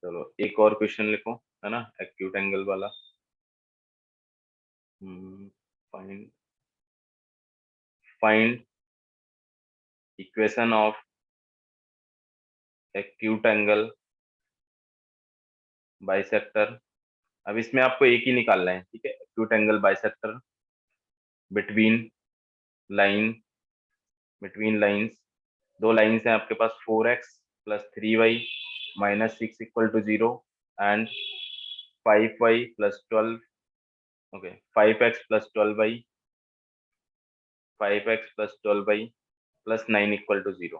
Speaker 1: चलो एक और क्वेश्चन लिखो, है ना, एक्यूट एंगल वाला। Find, find equation of acute angle bisector. अब इसमें आपको एक ही निकालना है, ठीक है, acute angle bisector between line, between lines, दो लाइंस हैं आपके पास, 4x plus 3y minus 6 equal to 0 and 5y plus 12, okay 5x plus 12y, 5x plus 12y plus 9 equal to 0।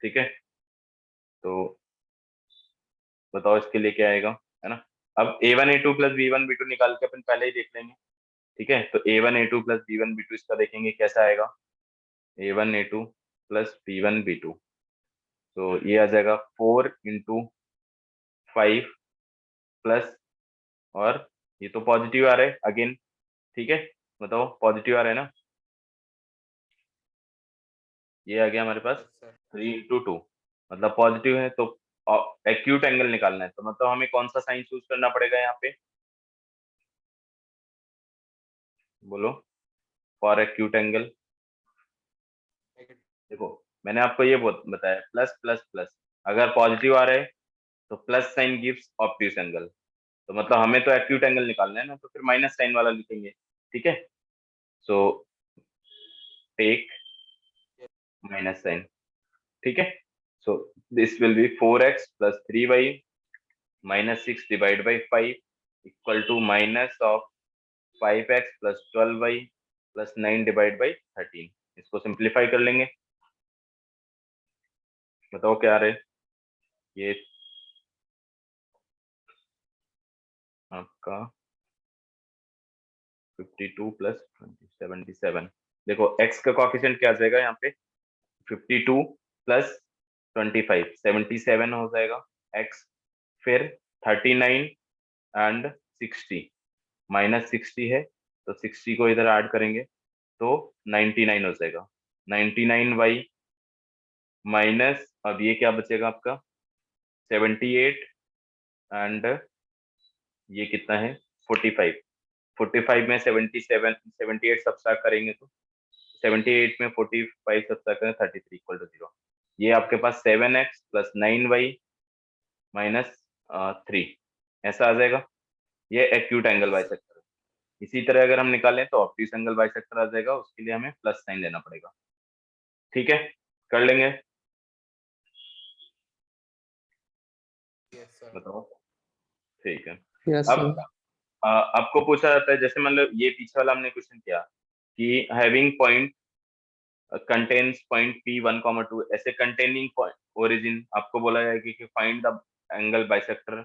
Speaker 1: ठीक है, तो बताओ इसके लिए क्या आएगा, है ना। अब a1 a2 plus b1 b2 निकाल के अपन पहले ही देख लेंगे, ठीक है। तो a1 a2 plus b1 b2 इसका देखेंगे कैसा आएगा, a1 a2 plus b1 b2, तो ये आ जाएगा 4 इंटू 5 प्लस, और ये तो पॉजिटिव आ रहा है अगेन, ठीक है, बताओ पॉजिटिव आ रहा है ना। ये आ गया हमारे पास 3 इंटू 2, मतलब पॉजिटिव है, तो एक्यूट एंगल निकालना है, तो मतलब हमें कौन सा साइन चूज करना पड़ेगा यहाँ पे, बोलो फॉर एक्यूट एंगल।
Speaker 3: नेगेटिव।
Speaker 1: देखो मैंने आपको ये बताया प्लस प्लस प्लस, अगर पॉजिटिव आ रहा है तो plus sign gives obtuse angle, तो मतलब हमें तो एक्यूट एंगल निकालना है ना, तो फिर माइनस साइन वाला लिखेंगे। ठीक है, सो टेक माइनस साइन। ठीक है, so this will be 4x plus 3y minus 6 divide by 5 equal to minus of 5x plus 12y plus 9 divide by 13। इसको सिंप्लीफाई कर लेंगे, बताओ क्या आ रहा है। ये आपका 52 प्लस 77। देखो x का कॉफिशिएंट क्या आ जाएगा यहाँ पे, 52 प्लस 25 77 हो जाएगा x, फिर 39 एंड 60 माइनस 60 है, तो 60 को इधर ऐड करेंगे तो 99 हो जाएगा। 99y माइनस, अब ये क्या बचेगा आपका 78 एंड ये कितना है 45। 45 में 78 सब्ट्रैक्ट करेंगे तो 78 में 45 सब्ट्रैक्ट करें 33 इक्वल टू 0। ये आपके पास 7x प्लस 9y माइनस 3 ऐसा आ जाएगा। ये एक्यूट एंगल बाइसेक्टर। इसी तरह अगर हम निकालें तो ऑब्ट्यूस एंगल बाइसेक्टर आ जाएगा, उसके लिए हमें प्लस साइन देना पड़ेगा। ठीक है, कर लेंगे,
Speaker 3: यस सर।
Speaker 1: बताओ। ठीक है,
Speaker 2: यस
Speaker 1: अब
Speaker 2: सर।
Speaker 1: आपको पूछा जाता है, जैसे मतलब ये पीछे वाला हमने क्वेश्चन किया कि having point contains point P1, 2, ऐसे कंटेनिंग पॉइंट ओरिजिन, आपको बोला जाएगा कि find the angle bisector,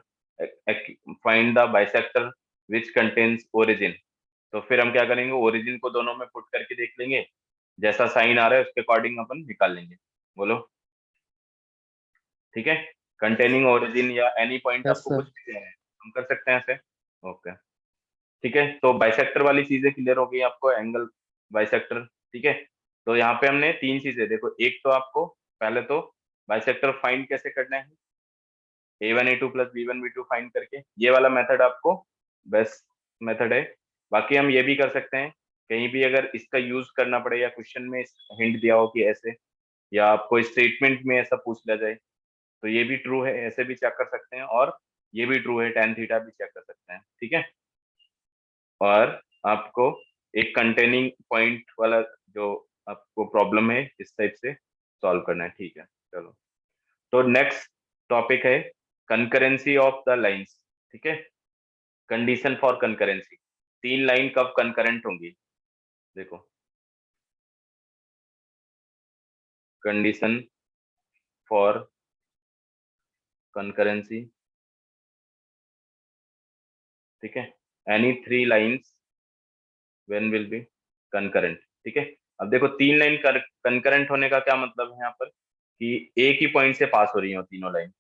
Speaker 1: find the bisector which contains origin. तो फिर हम क्या करेंगे, ओरिजिन को दोनों में पुट करके देख लेंगे, जैसा साइन आ रहा है उसके अकॉर्डिंग अपन निकाल लेंगे। बोलो ठीक है, कंटेनिंग ओरिजिन या एनी पॉइंट,
Speaker 2: यस
Speaker 1: आपको
Speaker 2: सर।
Speaker 1: कुछ भी देना है हम कर सकते हैं ऐसे। ओके ठीक है, तो बाइसेक्टर वाली चीजें क्लियर हो गई आपको, एंगल बाइसेक्टर। ठीक है, तो यहाँ पे हमने तीन चीजें देखो, एक तो आपको पहले तो बाइसेक्टर फाइंड कैसे करना है, A1 A2 plus B1 B2 find करके, ये वाला मेथड आपको बेस्ट मेथड है। बाकी हम ये भी कर सकते हैं, कहीं भी अगर इसका यूज करना पड़े या क्वेश्चन में हिंट दिया हो कि ऐसे, या आपको स्टेटमेंट में ऐसा पूछ लिया जाए तो ये भी ट्रू है, ऐसे भी चेक कर सकते हैं, और ये भी ट्रू है tan थीटा भी चेक कर सकते हैं। ठीक है, और आपको एक कंटेनिंग पॉइंट वाला जो आपको प्रॉब्लम है इस टाइप से सॉल्व करना है। ठीक है, चलो, तो नेक्स्ट टॉपिक है कंकरेंसी ऑफ द लाइंस। ठीक है, कंडीशन फॉर कंकरेंसी, तीन लाइन कब कंकरेंट होंगी, देखो कंडीशन फॉर कंकरेंसी। ठीक है, any three lines when will be concurrent. ठीक है, अब देखो तीन लाइन कंकरेंट होने का क्या मतलब है यहाँ पर, कि एक ही पॉइंट से पास हो रही हो तीनों लाइन,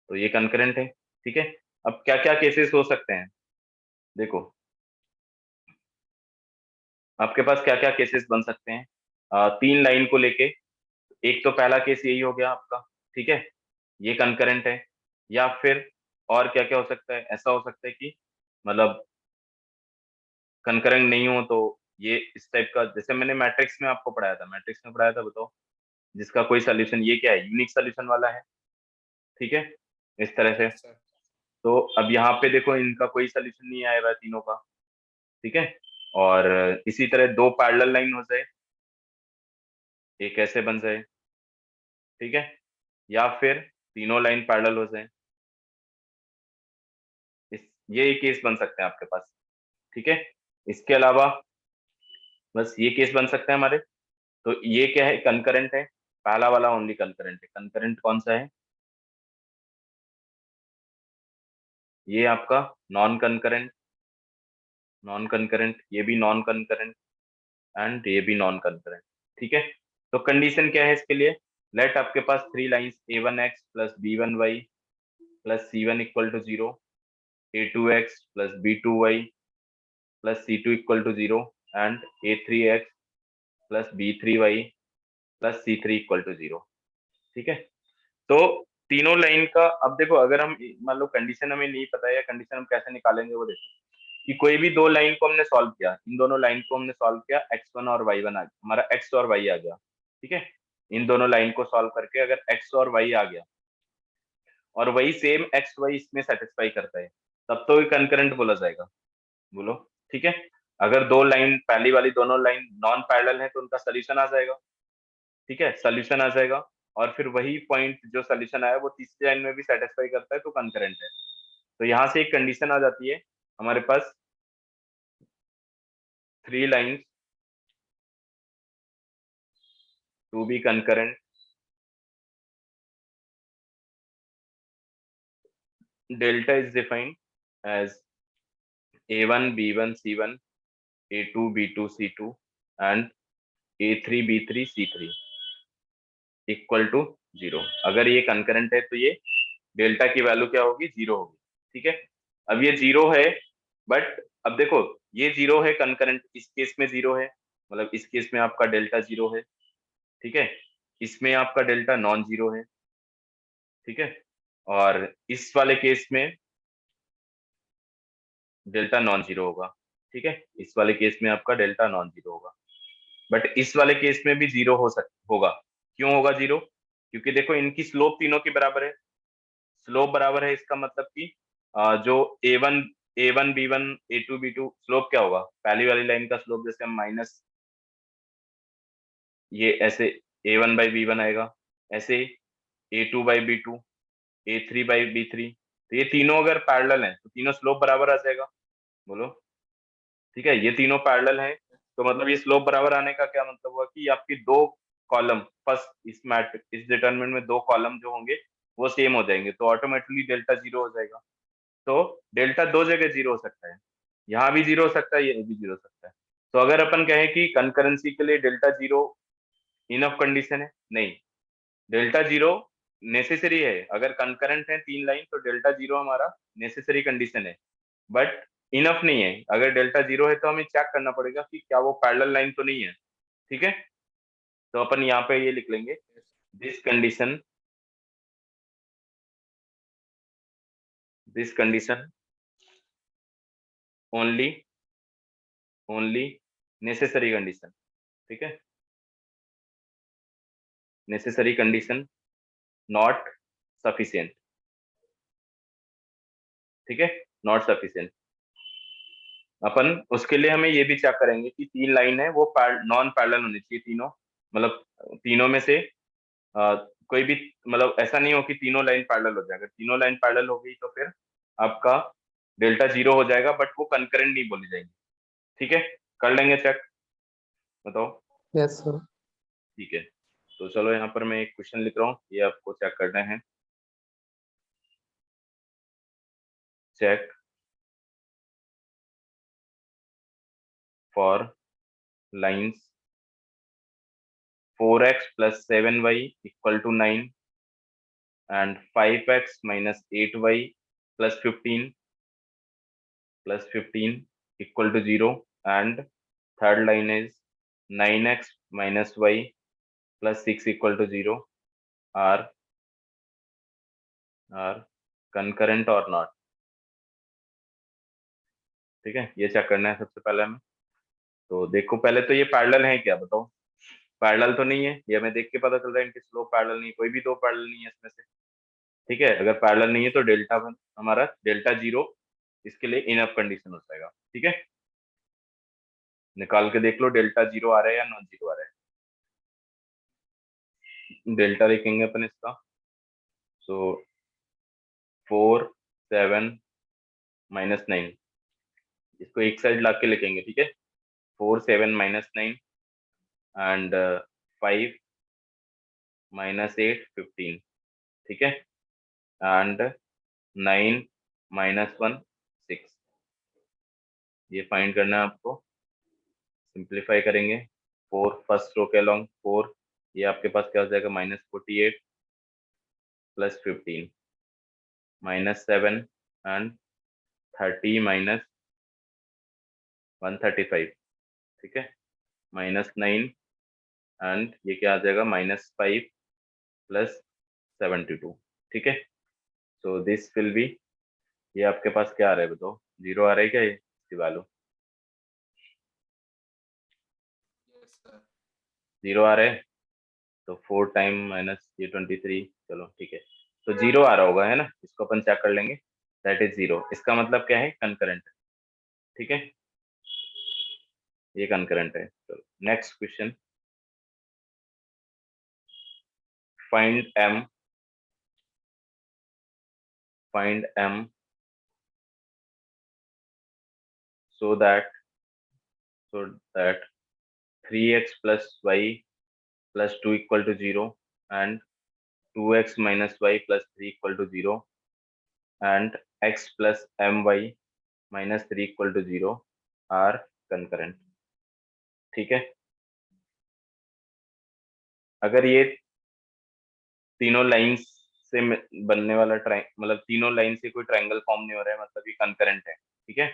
Speaker 1: तो ये कंकरेंट है। ठीक है, अब क्या क्या केसेस हो सकते हैं, देखो आपके पास क्या क्या केसेस बन सकते हैं तीन लाइन को लेके। एक तो पहला केस यही हो गया आपका, ठीक है, ये कंकरेंट है। या फिर और क्या क्या हो सकता है, ऐसा हो सकता है कि मतलब कंकरेंट नहीं हो तो ये इस टाइप का, जैसे मैंने मैट्रिक्स में आपको पढ़ाया था, मैट्रिक्स में पढ़ाया था, बताओ जिसका कोई सोल्यूशन, ये क्या है यूनिक सोल्यूशन वाला है। ठीक है, इस तरह से।
Speaker 3: Yes sir.
Speaker 1: तो अब यहाँ पे देखो इनका कोई सोल्यूशन नहीं आया हुआ है तीनों का। ठीक है, और इसी तरह दो पैरेलल लाइन हो जाए, एक ऐसे बन जाए। ठीक है, या फिर तीनों लाइन पैरेलल हो जाए, इस ये केस बन सकते हैं आपके पास। ठीक है, इसके अलावा बस ये केस बन सकते हैं हमारे। तो ये क्या है, कंकरेंट है, पहला वाला ओनली कंकरेंट है। कंकरेंट कौन सा है, ये आपका नॉन कंकरेंट, नॉन कंकरेंट, ये भी नॉन कंकरेंट, एंड ये भी नॉन कंकरेंट। ठीक है, तो कंडीशन क्या है इसके लिए, लेट आपके पास three lines A1x plus B1y plus C1 equal to 0, A2x plus B2y plus C2 equal to 0 and A3x plus B3y plus C3 equal to 0। ठीक है, तो तीनों लाइन का, अब देखो अगर हम मान लो कंडीशन हमें नहीं पता है, या कंडीशन हम कैसे निकालेंगे वो देखो, कि कोई भी दो लाइन को हमने सॉल्व किया, इन दोनों लाइन को हमने सॉल्व किया, x1 और y1 आ गया, हमारा x और y आ गया, ठीक है। इन दोनों लाइन को सॉल्व करके अगर x और y आ गया और वही सेम एक्स वाई इसमें सेटिस्फाई करता है, तब तो ये कंकरेंट बोला जाएगा। बोलो, ठीक है। अगर दो लाइन, पहली वाली दोनों लाइन नॉन पैरेलल है तो उनका सोल्यूशन आ जाएगा, ठीक है, सोल्यूशन आ जाएगा। और फिर वही पॉइंट जो सोल्यूशन आया वो तीसरी लाइन में भी सेटिस्फाई करता है तो कंकरेंट है। तो यहाँ से एक कंडीशन आ जाती है हमारे पास, three lines to be concurrent, delta is defined as a1 b1 c1 a2 b2 c2 and a3 b3 c3 equal to 0। अगर ये कंकरेंट है तो ये डेल्टा की वैल्यू क्या होगी, 0 होगी, ठीक है। अब ये 0 है, बट अब देखो ये 0 है कंकरेंट, इस केस में 0 है, मतलब इस केस में आपका डेल्टा 0 है, ठीक है। इसमें आपका डेल्टा नॉन 0 है, ठीक है। और इस वाले केस में डेल्टा नॉन 0 होगा, ठीक है। इस वाले केस में आपका डेल्टा नॉन 0 होगा, बट इस वाले केस में भी 0 होगा। क्यों होगा 0? क्योंकि देखो इनकी स्लोप तीनों की बराबर है, स्लोप बराबर है, इसका मतलब कि जो A one B one A two B two slope क्या होगा, पहली वाली लाइन का स्लोप जैसे हम माइनस ये ऐसे a1 बाई बी वन आएगा, ऐसे a2 by B two, a3 by B three. तो ये तीनों अगर पैरेलल हैं तो तीनों स्लोप बराबर आ जाएगा। बोलो, ठीक है, ये तीनों पैरेलल हैं तो मतलब ये स्लोप बराबर आने का क्या मतलब हुआ कि आपकी दो कॉलम, फर्स्ट इस इस डिटरमिनेंट में दो कॉलम जो होंगे वो सेम हो जाएंगे, तो ऑटोमेटिकली डेल्टा 0 हो जाएगा। तो डेल्टा दो जगह 0 हो सकता है, यहाँ भी 0 हो सकता है, ये भी 0 हो सकता है। तो अगर अपन कहें कि कंकरेंसी के लिए डेल्टा 0 इनफ कंडीशन है, नहीं, डेल्टा 0 नेसेसरी है। अगर कंकरेंट है तीन लाइन तो डेल्टा 0 हमारा नेसेसरी कंडीशन है, बट इनफ नहीं है। अगर डेल्टा 0 है तो हमें चेक करना पड़ेगा कि क्या वो पैरेलल लाइन तो नहीं है, ठीक है। तो अपन यहाँ पे ये लिख लेंगे, this condition only only necessary condition, ठीक है, नेसेसरी कंडीशन नॉट सफिशिएंट, ठीक है, नॉट सफिशिएंट। अपन उसके लिए हमें ये भी चेक करेंगे कि तीन लाइन है वो नॉन पैरेलल होनी चाहिए तीनों, मतलब तीनों में से कोई भी, मतलब ऐसा नहीं हो कि तीनों लाइन पैरेलल हो जाए। अगर तीनों लाइन पैरेलल हो गई तो फिर आपका डेल्टा 0 हो जाएगा, बट वो कंकरेंट नहीं बोली जाएगी, ठीक है। कर लेंगे चेक, बताओ।
Speaker 2: Yes sir.
Speaker 1: ठीक है, तो चलो यहाँ पर मैं एक क्वेश्चन लिख रहा हूँ, ये आपको चेक करना है। Check for lines 4x plus 7y equal to 9 and 5x minus 8y plus 15 equal to 0, and third line is 9x minus y plus 6 equal to 0 are concurrent or not, ठीक है। ये चेक करना है सबसे पहले हमें। तो देखो पहले तो ये पैरेलल है क्या, बताओ। पैरेलल तो नहीं है, ये हमें देख के पता चल रहा है इनके स्लोप पैरेलल नहीं, कोई भी दो पैरेलल नहीं है इसमें से, ठीक है। अगर पैरेलल नहीं है तो डेल्टा हमारा डेल्टा 0 इसके लिए इनफ कंडीशन हो जाएगा, ठीक है। निकाल के देख लो डेल्टा 0 आ रहा है या नॉन 0 आ रहा है। डेल्टा लिखेंगे अपन इसका, सो 4 7 माइनस 9, इसको एक साइड ला के लिखेंगे, ठीक है। 4 7 माइनस 9 एंड 5 माइनस 8 15, ठीक है, एंड 9 माइनस 1 6। ये फाइंड करना है आपको, सिंप्लीफाई करेंगे। 4 फर्स्ट रो के अलोंग 4, ये आपके पास क्या हो जाएगा, -48 प्लस 15 -7 एंड 30 माइनस 135, ठीक है, -9 एंड ये क्या आ जाएगा, -5 प्लस 72, ठीक है। सो दिस विल बी, ये आपके पास क्या आ रहा है बताओ, 0 आ रहा है क्या ये, इसकी वैल्यू
Speaker 3: यस सर।
Speaker 1: 0 आ रहे हैं, तो 4 टाइम माइनस ये 23, चलो ठीक है, तो 0 आ रहा होगा है ना, इसको अपन चेक कर लेंगे, दैट इज 0, इसका मतलब क्या है, कंकरेंट है, ठीक है, ये कंकरेंट है। चलो next question, find m, find m so that so that 3x plus y plus 2 equal to 0 and 2x minus y plus 3 equal to 0 and x plus my minus 3 equal to 0 are concurrent, ठीक है। अगर ये तीनों लाइंस से बनने वाला मतलब तीनों लाइन से कोई ट्रायंगल फॉर्म नहीं हो रहा है, मतलब ये कंकरेंट है, ठीक है,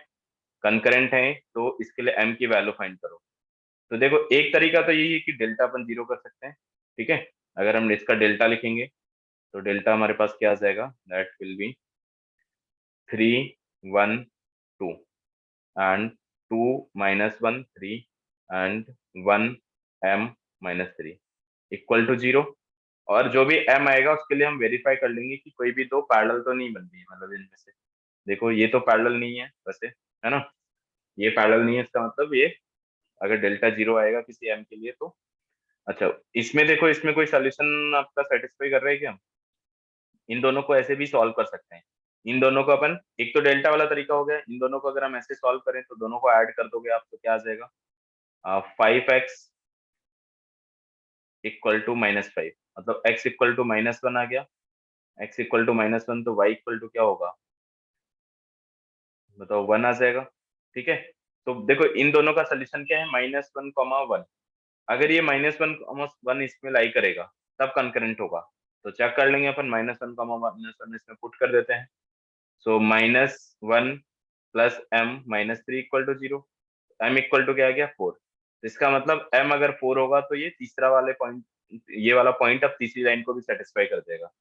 Speaker 1: कंकरेंट है, तो इसके लिए m की वैल्यू फाइंड करो। तो देखो एक तरीका तो यही है कि डेल्टा अपन 0 कर सकते हैं, ठीक है, अगर हम इसका डेल्टा लिखेंगे तो डेल्टा हमारे पास क्या आ जाएगा, that will be 3 1 2 and 2 minus 1 3 and 1 m minus 3 equal to 0। और जो भी m आएगा उसके लिए हम वेरीफाई कर लेंगे कि कोई भी दो पैरेलल तो नहीं बन रही है, मतलब इनमें से देखो ये तो पैरेलल नहीं है वैसे, है ना, ये पैरेलल नहीं है, इसका मतलब ये अगर डेल्टा 0 आएगा किसी m के लिए तो अच्छा, इसमें देखो इसमें कोई सोल्यूशन आपका सेटिस्फाई कर रहा है क्या, इन दोनों को ऐसे भी सॉल्व कर सकते हैं, इन दोनों को अपन, एक तो डेल्टा वाला तरीका हो गया, इन दोनों को अगर हम ऐसे सॉल्व करें तो दोनों को ऐड कर दोगे आप तो क्या आ जाएगा, 5x इक्वल टू -5, मतलब x इक्वल टू -1 आ गया, x इक्वल टू -1 तो y इक्वल टू क्या होगा, बताओ 1 आ जाएगा, ठीक है। तो देखो इन दोनों का सोल्यूशन क्या है, -1, 1, अगर ये -1, 1 इसमें लाई करेगा तब कंकरेंट होगा, तो चेक कर लेंगे अपन, -1, इसमें पुट कर देते हैं, so -1 plus m -3 equal to 0, m equal to क्या आ गया 4, तो इसका मतलब m अगर 4 होगा तो ये तीसरा वाले पॉइंट, ये वाला पॉइंट अब तीसरी लाइन को भी सेटिस्फाई कर देगा,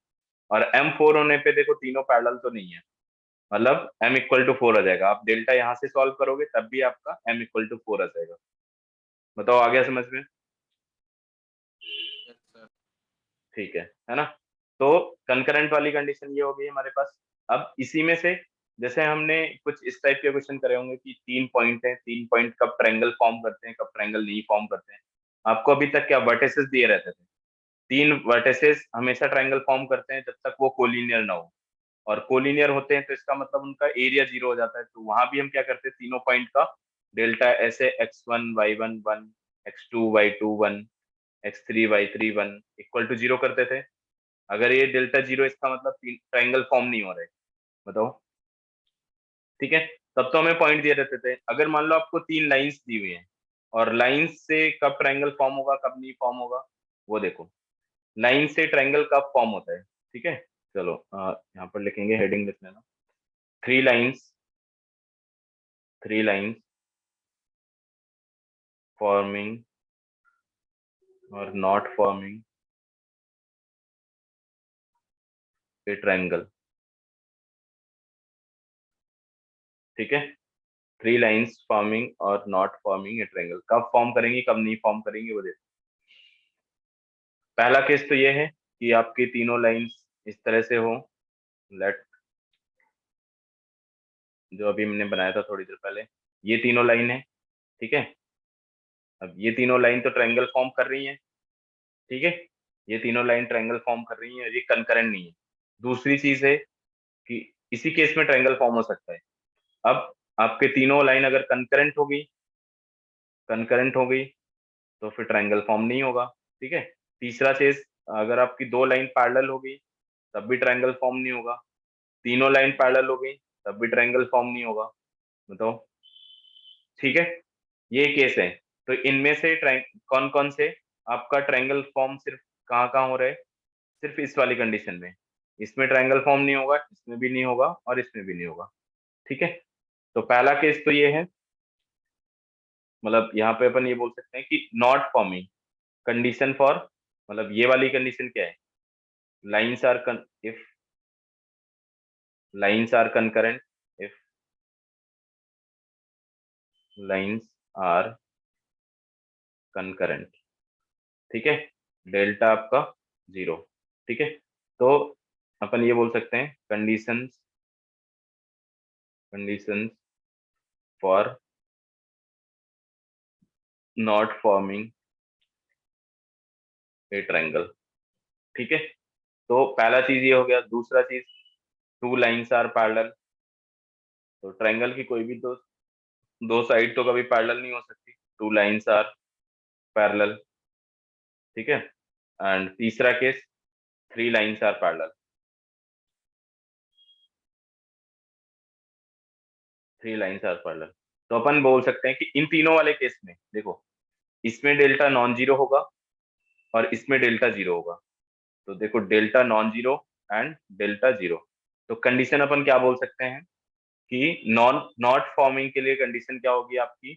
Speaker 1: और m 4 होने पे देखो तीनों पैरेलल तो नहीं है, मतलब m इक्वल टू 4 आ जाएगा, आप डेल्टा यहाँ से सॉल्व करोगे तब भी आपका m इक्वल टू 4 आ जाएगा, बताओ आ गया समझ में,
Speaker 3: यस सर।
Speaker 1: ठीक है ना, तो कंकरेंट वाली कंडीशन ये हो गई हमारे पास। अब इसी में से जैसे हमने कुछ इस टाइप के क्वेश्चन करे होंगे कि 3 पॉइंट है, 3 पॉइंट कब ट्रायंगल फॉर्म करते हैं, कब ट्रायंगल नहीं फॉर्म करते हैं, आपको अभी तक क्या वर्टिसेस दिए रहते थे, 3 वर्टिसेस हमेशा ट्रायंगल फॉर्म करते हैं जब तक वो कोलिनियर ना हो, और कोलिनियर होते हैं तो इसका मतलब उनका एरिया 0 हो जाता है, तो वहां भी हम क्या करते हैं, तीनों पॉइंट का डेल्टा ऐसे x1 y1 1 x2 y2 1 x3 y3 1 equal to 0 करते थे, अगर ये डेल्टा 0 इसका मतलब ट्रायंगल फॉर्म नहीं हो रहा है, बताओ, ठीक है, तब तो हमें पॉइंट दिए रहते थे। अगर मान लो आपको 3 लाइंस दी हुई हैं और लाइंस से कब ट्रायंगल फॉर्म होगा कब नहीं फॉर्म होगा, वो देखो, लाइन से ट्रायंगल कब फॉर्म होता है, ठीक है, चलो यहाँ पर लिखेंगे, हेडिंग लिख लेना, 3 लाइंस, 3 लाइंस फॉर्मिंग और नॉट फॉर्मिंग ए ट्रायंगल, ठीक है, 3 लाइंस फॉर्मिंग और नॉट फॉर्मिंग ए ट्रायंगल, कब फॉर्म करेंगे कब नहीं फॉर्म करेंगे वो देखो। पहला केस तो ये है कि आपकी तीनों लाइंस इस तरह से हो, लेट, जो अभी मैंने बनाया था थोड़ी देर पहले, ये तीनों लाइन है, ठीक है, अब ये तीनों लाइन तो ट्रायंगल फॉर्म कर रही है, ठीक है, ये तीनों लाइन ट्रायंगल फॉर्म कर रही है और ये कंकरेंट नहीं है। दूसरी चीज है कि इसी केस में ट्रायंगल फॉर्म हो सकता है, अब आपके तीनों लाइन अगर कंकरेंट हो गई तो फिर ट्रायंगल फॉर्म नहीं होगा, ठीक है। तीसरा चीज, अगर आपकी 2 लाइन पैरेलल हो गई तब भी ट्रायंगल फॉर्म नहीं होगा, तीनों लाइन पैरेलल हो गई तब भी ट्रायंगल फॉर्म नहीं होगा, बताओ, ठीक है, ये केस है। तो इनमें से कौन कौन से आपका ट्रायंगल फॉर्म सिर्फ कहाँ कहाँ हो रहा है, सिर्फ इस वाली कंडीशन में, इसमें ट्रायंगल फॉर्म नहीं होगा, इसमें भी नहीं होगा और इसमें भी नहीं होगा, ठीक है। तो पहला केस तो ये है, मतलब यहाँ पे अपन ये बोल सकते हैं कि नॉट फॉर्मिंग कंडीशन फॉर, मतलब ये वाली कंडीशन क्या है, lines are if lines are concurrent, if lines are कंकरेंट, ठीक है, डेल्टा आपका 0, ठीक है। तो अपन ये बोल सकते हैं conditions for not forming a triangle, ठीक है। तो पहला चीज ये हो गया। दूसरा चीज, टू लाइंस आर पैरेलल। तो ट्रायंगल की कोई भी दो दो साइड तो कभी पैरेलल नहीं हो सकती, टू लाइंस आर पैरेलल, ठीक है। एंड तीसरा case, three lines are parallel, three lines are parallel. तो अपन बोल सकते हैं कि इन तीनों वाले केस में देखो, इसमें डेल्टा नॉन जीरो होगा और इसमें डेल्टा जीरो होगा। तो देखो, delta non zero and delta zero. तो कंडीशन अपन क्या बोल सकते हैं कि नॉट फॉर्मिंग के लिए कंडीशन क्या होगी आपकी,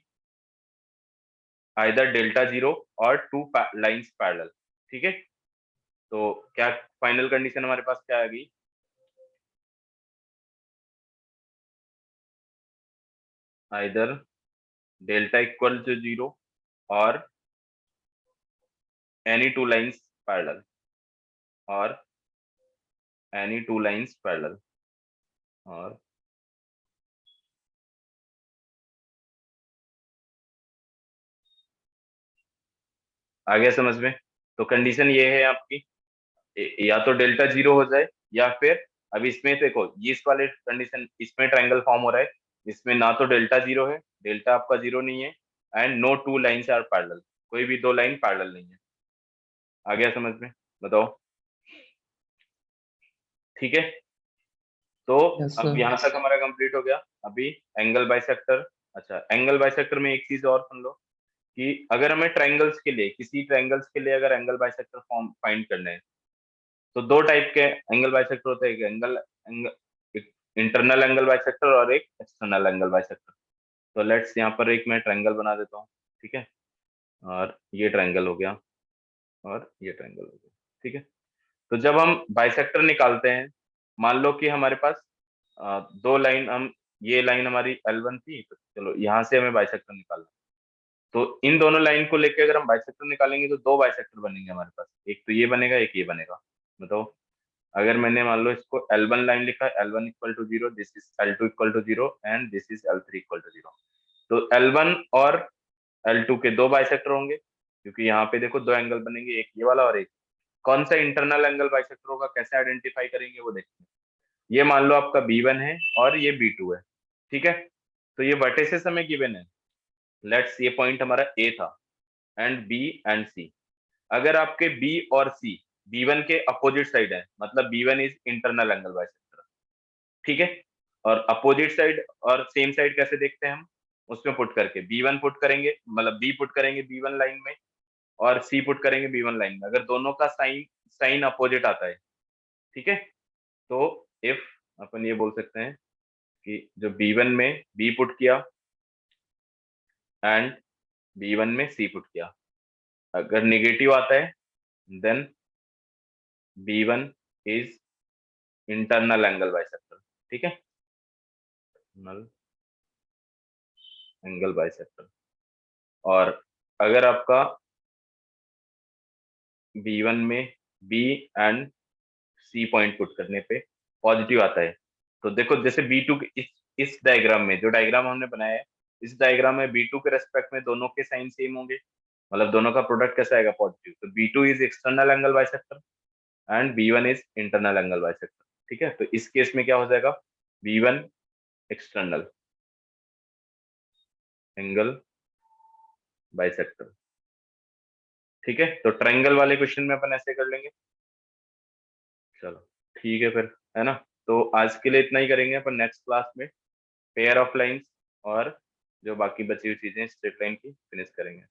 Speaker 1: आइदर डेल्टा जीरो और टू लाइंस पैरेलल, ठीक है। तो क्या फाइनल कंडीशन हमारे पास क्या आ गई, either delta equal to zero और एनी टू लाइंस पैरेलल, और एनी टू लाइंस पैरेलल, और आ गया समझ में। तो कंडीशन ये है आपकी, या तो डेल्टा जीरो हो जाए, या फिर अब इसमें देखो, ये इस वाले कंडीशन, इसमें ट्रायंगल फॉर्म हो रहा है, इसमें ना तो डेल्टा जीरो है, डेल्टा आपका जीरो नहीं है, and no two lines are parallel, कोई भी दो लाइन पैरेलल नहीं है। आ गया समझ में, बताओ, ठीक है। तो
Speaker 2: यस
Speaker 1: अब
Speaker 2: सर।
Speaker 1: यहाँ तक हमारा कंप्लीट हो गया। अभी एंगल बाइसेक्टर। अच्छा, एंगल बाइसेक्टर में एक चीज और सुन लो कि अगर हमें ट्रायंगल्स के लिए, किसी ट्रायंगल्स के लिए अगर एंगल बाइसेक्टर फॉर्म फाइंड करना है, तो दो टाइप के एंगल बाइसेक्टर होते हैं, एक इंटरनल एंगल बाइसेक्टर और एक एक्सटर्नल एंगल बाइसेक्टर। तो लेट्स यहाँ पर एक मैं ट्रायंगल बना देता हूँ, ठीक है, और ये ट्रायंगल हो गया और ये ट्रायंगल हो गया, ठीक है। तो जब हम बाइसेक्टर निकालते हैं, मान लो कि हमारे पास दो लाइन, हम ये लाइन हमारी L1 थी, तो चलो यहाँ से हमें बाइसेक्टर निकालना। तो इन दोनों लाइन को लेके अगर हम बाइसेक्टर निकालेंगे तो दो बाइसेक्टर बनेंगे हमारे पास, एक तो ये बनेगा, एक ये बनेगा। बताओ, अगर मैंने मान लो इसको L1 लाइन लिखा है, L1 equal to zero, this is L2 equal to zero, and this is L3 equal to zero. तो L1 और L2 के दो बाइसेक्टर होंगे, क्योंकि यहाँ पे देखो दो एंगल बनेंगे, एक ये वाला और एक। कौन सा इंटरनल एंगल बाइसेक्टर होगा, कैसे आइडेंटिफाई करेंगे वो देखते हैं। ये मान लो आपका B1 है और ये B2 है, ठीक है। तो ये वर्टिसेस हमें गिवन है। लेट्स, ये पॉइंट हमारा A था, एंड B एंड C। अगर आपके B और C B1 के अपोजिट साइड है, मतलब B1 is internal angle bisector, ठीक है। और अपोजिट साइड और सेम साइड कैसे देखते हैं हम, उसमें पुट करके B1 पुट करेंगे, मतलब B पुट करेंगे B1 लाइन में, और C पुट करेंगे B1 लाइन में, अगर दोनों का साइन साइन अपोजिट आता है, ठीक है। तो इफ अपन ये बोल सकते हैं कि जो B1 में B पुट किया एंड B1 में C पुट किया, अगर नेगेटिव आता है, then B1 is internal angle bisector, ठीक है, इंटरनल एंगल बाइसेक्टर। और अगर आपका B1 में B and C point put करने पे पॉजिटिव आता है, तो देखो जैसे B2 के इस डायग्राम में, जो डायग्राम हमने बनाया है, इस डायग्राम में B2 के रेस्पेक्ट में दोनों के साइन सेम होंगे, मतलब दोनों का प्रोडक्ट कैसा आएगा, पॉजिटिव। तो B2 is external angle bisector and B1 is internal angle bisector, ठीक है। तो इस केस में क्या हो जाएगा, B1 एक्सटर्नल एंगल बाइसेक्टर, ठीक है। तो ट्रायंगल वाले क्वेश्चन में अपन ऐसे कर लेंगे। चलो, ठीक है फिर, है ना। तो आज के लिए इतना ही करेंगे अपन, नेक्स्ट क्लास में पेयर ऑफ लाइंस और जो बाकी बची हुई चीजें स्ट्रेट लाइन की फिनिश करेंगे।